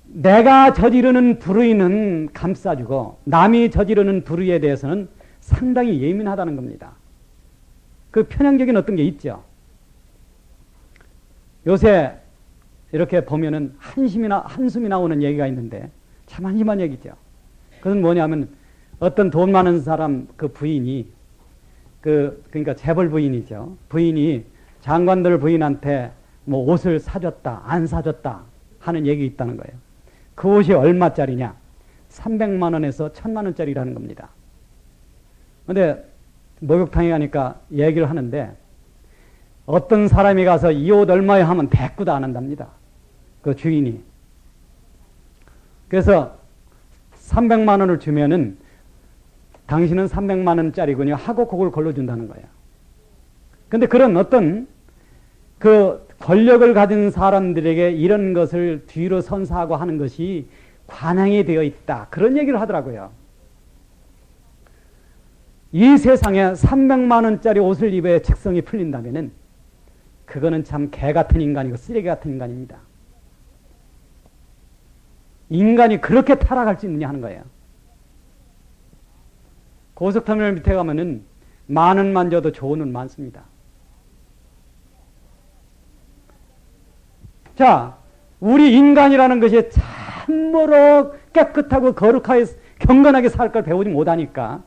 내가 저지르는 불의는 감싸주고 남이 저지르는 불의에 대해서는 상당히 예민하다는 겁니다. 그 편향적인 어떤 게 있죠. 요새 이렇게 보면은 한숨이 나오는 얘기가 있는데 참 한심한 얘기죠. 그건 뭐냐면 어떤 돈 많은 사람 그 부인이 그러니까 재벌 부인이죠. 부인이 장관들 부인한테 뭐 옷을 사줬다 안 사줬다 하는 얘기 있다는 거예요. 그 옷이 얼마짜리냐? 300만 원에서 1000만 원짜리라는 겁니다. 근데 목욕탕에 가니까 얘기를 하는데 어떤 사람이 가서 이 옷 얼마에 하면 대꾸도 안 한답니다. 그 주인이. 그래서 300만 원을 주면은 당신은 300만 원짜리군요 하고 그걸 걸러준다는 거예요. 근데 그런 어떤 그 권력을 가진 사람들에게 이런 것을 뒤로 선사하고 하는 것이 관행이 되어 있다. 그런 얘기를 하더라고요. 이 세상에 300만 원짜리 옷을 입어야 직성이 풀린다면은 그거는 참 개 같은 인간이고 쓰레기 같은 인간입니다. 인간이 그렇게 타락할 수 있느냐 하는 거예요. 고속터미널 밑에 가면은 만 원만 줘도 좋은 옷 많습니다. 자, 우리 인간이라는 것이 참으로 깨끗하고 거룩하게 경건하게 살 걸 배우지 못하니까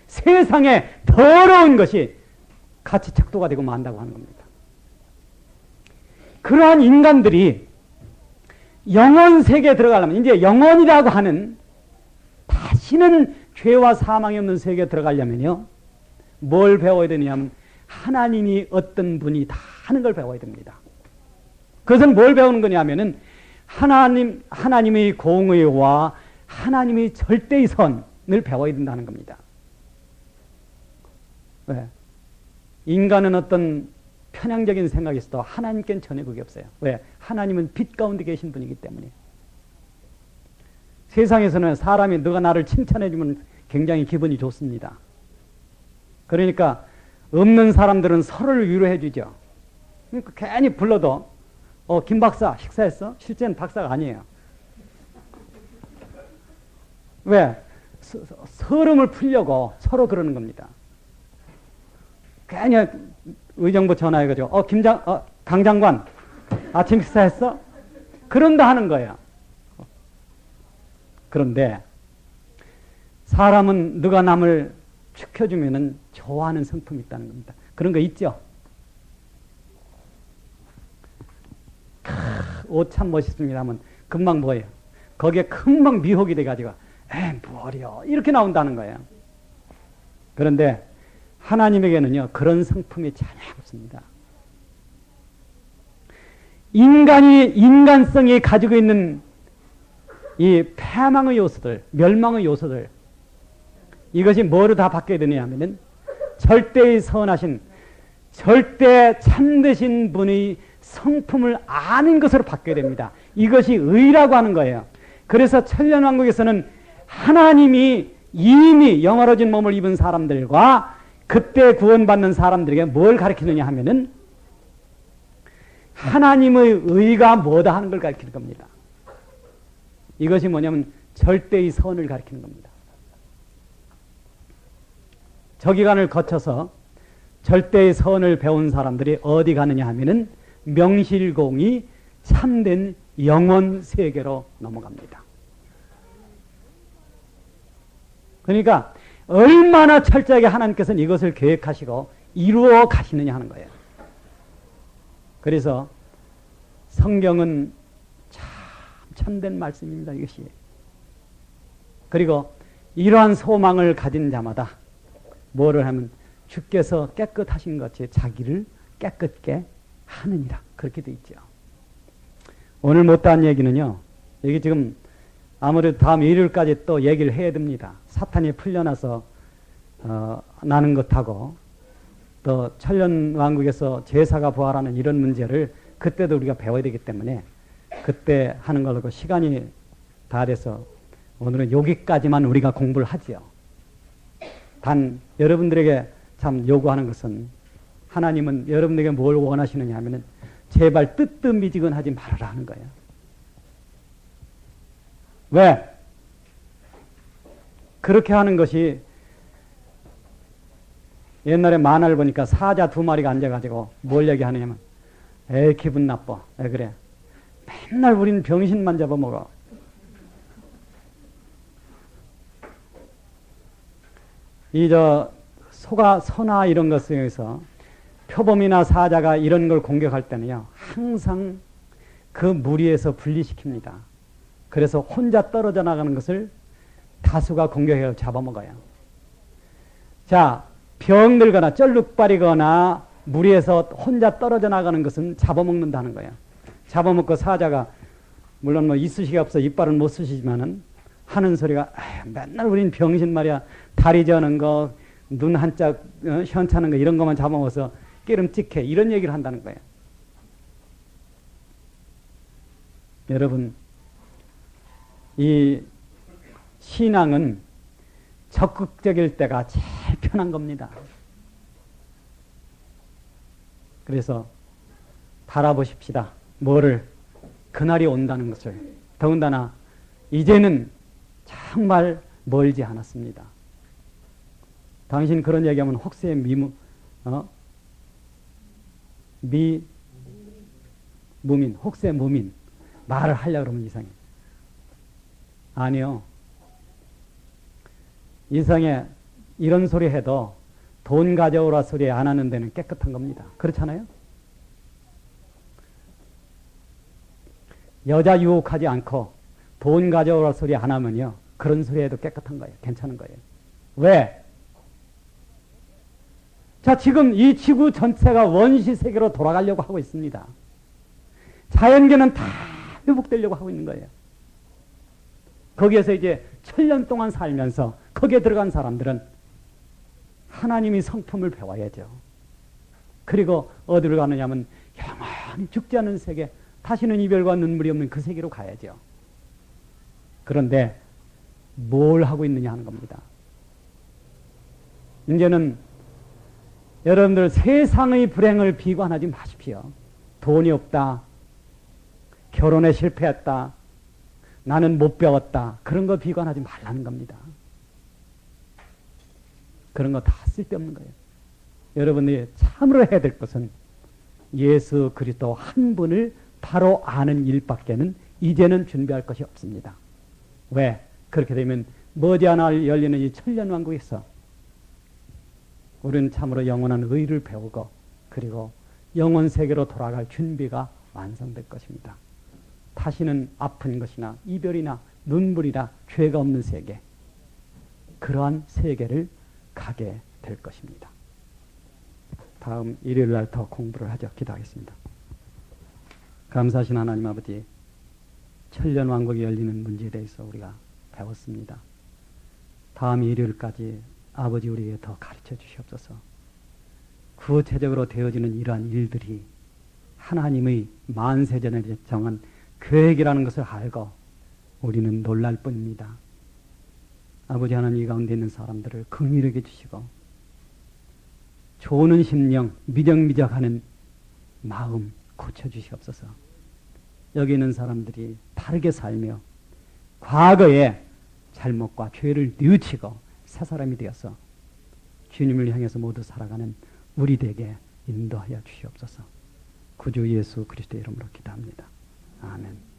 세상에 더러운 것이 같이 척도가 되고 만다고 하는 겁니다. 그러한 인간들이 영원 세계에 들어가려면 이제 영원이라고 하는 다시는 죄와 사망이 없는 세계에 들어가려면요 뭘 배워야 되냐면 하나님이 어떤 분이다 하는 걸 배워야 됩니다. 그것은 뭘 배우는 거냐면은 하나님의 공의와 하나님의 절대의 선을 배워야 된다는 겁니다. 왜? 인간은 어떤 편향적인 생각이 있어도 하나님께는 전혀 그게 없어요. 왜? 하나님은 빛 가운데 계신 분이기 때문에. 세상에서는 사람이 너가 나를 칭찬해주면 굉장히 기분이 좋습니다. 그러니까 없는 사람들은 서로를 위로해주죠. 그러니까 괜히 불러도 김 박사 식사했어? 실제는 박사가 아니에요. 왜? 서름을 풀려고 서로 그러는 겁니다. 괜히 의정부 전화해가지고 강 장관 아침 식사했어? 그런다 하는 거예요. 그런데 사람은 누가 남을 축혀주면은 좋아하는 성품이 있다는 겁니다. 그런 거 있죠? 옷 참 멋있습니다 하면 금방 뭐예요? 거기에 금방 미혹이 돼가지고 뭐려 이렇게 나온다는 거예요. 그런데 하나님에게는요 그런 성품이 전혀 없습니다. 인간이 인간성이 가지고 있는 이 패망의 요소들, 멸망의 요소들, 이것이 뭐로 다 바뀌어야 되냐 하면은 절대의 선하신, 절대 참되신 분의 성품을 아는 것으로 바뀌어야 됩니다. 이것이 의라고 하는 거예요. 그래서 천년왕국에서는 하나님이 이미 영화로진 몸을 입은 사람들과 그때 구원받는 사람들에게 뭘 가르치느냐 하면은 하나님의 의가 뭐다 하는 걸 가르치는 겁니다. 이것이 뭐냐면 절대의 선을 가리키는 겁니다. 저 기간을 거쳐서 절대의 선을 배운 사람들이 어디 가느냐 하면은 명실공히 참된 영원 세계로 넘어갑니다. 그러니까 얼마나 철저하게 하나님께서는 이것을 계획하시고 이루어 가시느냐 하는 거예요. 그래서 성경은 참된 말씀입니다. 이것이. 그리고 이러한 소망을 가진 자마다 뭐를 하면 주께서 깨끗하신 것 같이 자기를 깨끗게 하느니라. 그렇게 돼 있죠. 오늘 못다한 얘기는요. 여기 지금 아무래도 다음 일요일까지 또 얘기를 해야 됩니다. 사탄이 풀려나서 나는 것하고 또 천년왕국에서 제사가 부활하는 이런 문제를 그때도 우리가 배워야 되기 때문에 그때 하는 걸로 시간이 다 돼서 오늘은 여기까지만 우리가 공부를 하지요. 단 여러분들에게 참 요구하는 것은 하나님은 여러분들에게 뭘 원하시느냐 하면은 제발 뜨뜻미지근하지 말아라 하는 거예요. 왜? 그렇게 하는 것이 옛날에 만화를 보니까 사자 2마리가 앉아가지고 뭘 얘기하느냐면 에이 기분 나빠. 왜 그래? 맨날 우린 병신만 잡아먹어. 소가 소나 이런 것에서 표범이나 사자가 이런 걸 공격할 때는요 항상 그 무리에서 분리시킵니다. 그래서 혼자 떨어져 나가는 것을 다수가 공격해서 잡아먹어요. 자, 병들거나 쩔룩발이거나 무리에서 혼자 떨어져 나가는 것은 잡아먹는다는 거예요. 잡아먹고 사자가 물론 뭐 이쑤시개 없어 이빨은 못 쓰시지만은 하는 소리가 맨날 우린 병신 말이야. 다리 저는 거, 눈 한짝 현차는 거 이런 것만 잡아먹어서 깨름찍해. 이런 얘기를 한다는 거예요. 여러분, 이 신앙은 적극적일 때가 제일 편한 겁니다. 그래서 바라보십시다. 뭐를? 그날이 온다는 것을. 더군다나 이제는 정말 멀지 않았습니다. 당신 그런 얘기하면 혹세 무민, 혹세 무민 말을 하려고 그러면 이상해. 아니요. 이상해. 이런 소리 해도 돈 가져오라 소리 안 하는 데는 깨끗한 겁니다. 그렇잖아요? 여자 유혹하지 않고 돈 가져오라 소리 안 하면요. 그런 소리 해도 깨끗한 거예요. 괜찮은 거예요. 왜? 자, 지금 이 지구 전체가 원시 세계로 돌아가려고 하고 있습니다. 자연계는 다 회복되려고 하고 있는 거예요. 거기에서 이제 1000년 동안 살면서 거기에 들어간 사람들은 하나님의 성품을 배워야죠. 그리고 어디로 가느냐면 영원히 죽지 않는 세계, 다시는 이별과 눈물이 없는 그 세계로 가야죠. 그런데 뭘 하고 있느냐 하는 겁니다. 이제는 여러분들 세상의 불행을 비관하지 마십시오. 돈이 없다, 결혼에 실패했다, 나는 못 배웠다, 그런 거 비관하지 말라는 겁니다. 그런 거 다 쓸데없는 거예요. 여러분이 참으로 해야 될 것은 예수 그리스도 한 분을 바로 아는 일밖에는 이제는 준비할 것이 없습니다. 왜? 그렇게 되면 머지않아 열리는 이 천년왕국에서 우리는 참으로 영원한 의를 배우고 그리고 영원 세계로 돌아갈 준비가 완성될 것입니다. 다시는 아픈 것이나 이별이나 눈물이나 죄가 없는 세계, 그러한 세계를 가게 될 것입니다. 다음 일요일 날 더 공부를 하죠. 기도하겠습니다. 감사하신 하나님 아버지, 천년왕국이 열리는 문제에 대해서 우리가 배웠습니다. 다음 일요일까지 아버지 우리에게 더 가르쳐 주시옵소서. 구체적으로 되어지는 이러한 일들이 하나님의 만세전에 정한 계획이라는 것을 알고 우리는 놀랄 뿐입니다. 아버지 하나님, 이 가운데 있는 사람들을 긍휼하게 주시고 조는 심령, 미적미적하는 마음 고쳐주시옵소서. 여기 있는 사람들이 바르게 살며 과거의 잘못과 죄를 뉘우치고 새 사람이 되어서 주님을 향해서 모두 살아가는 우리 되게 인도하여 주시옵소서. 구주 예수 그리스도의 이름으로 기도합니다. 아멘.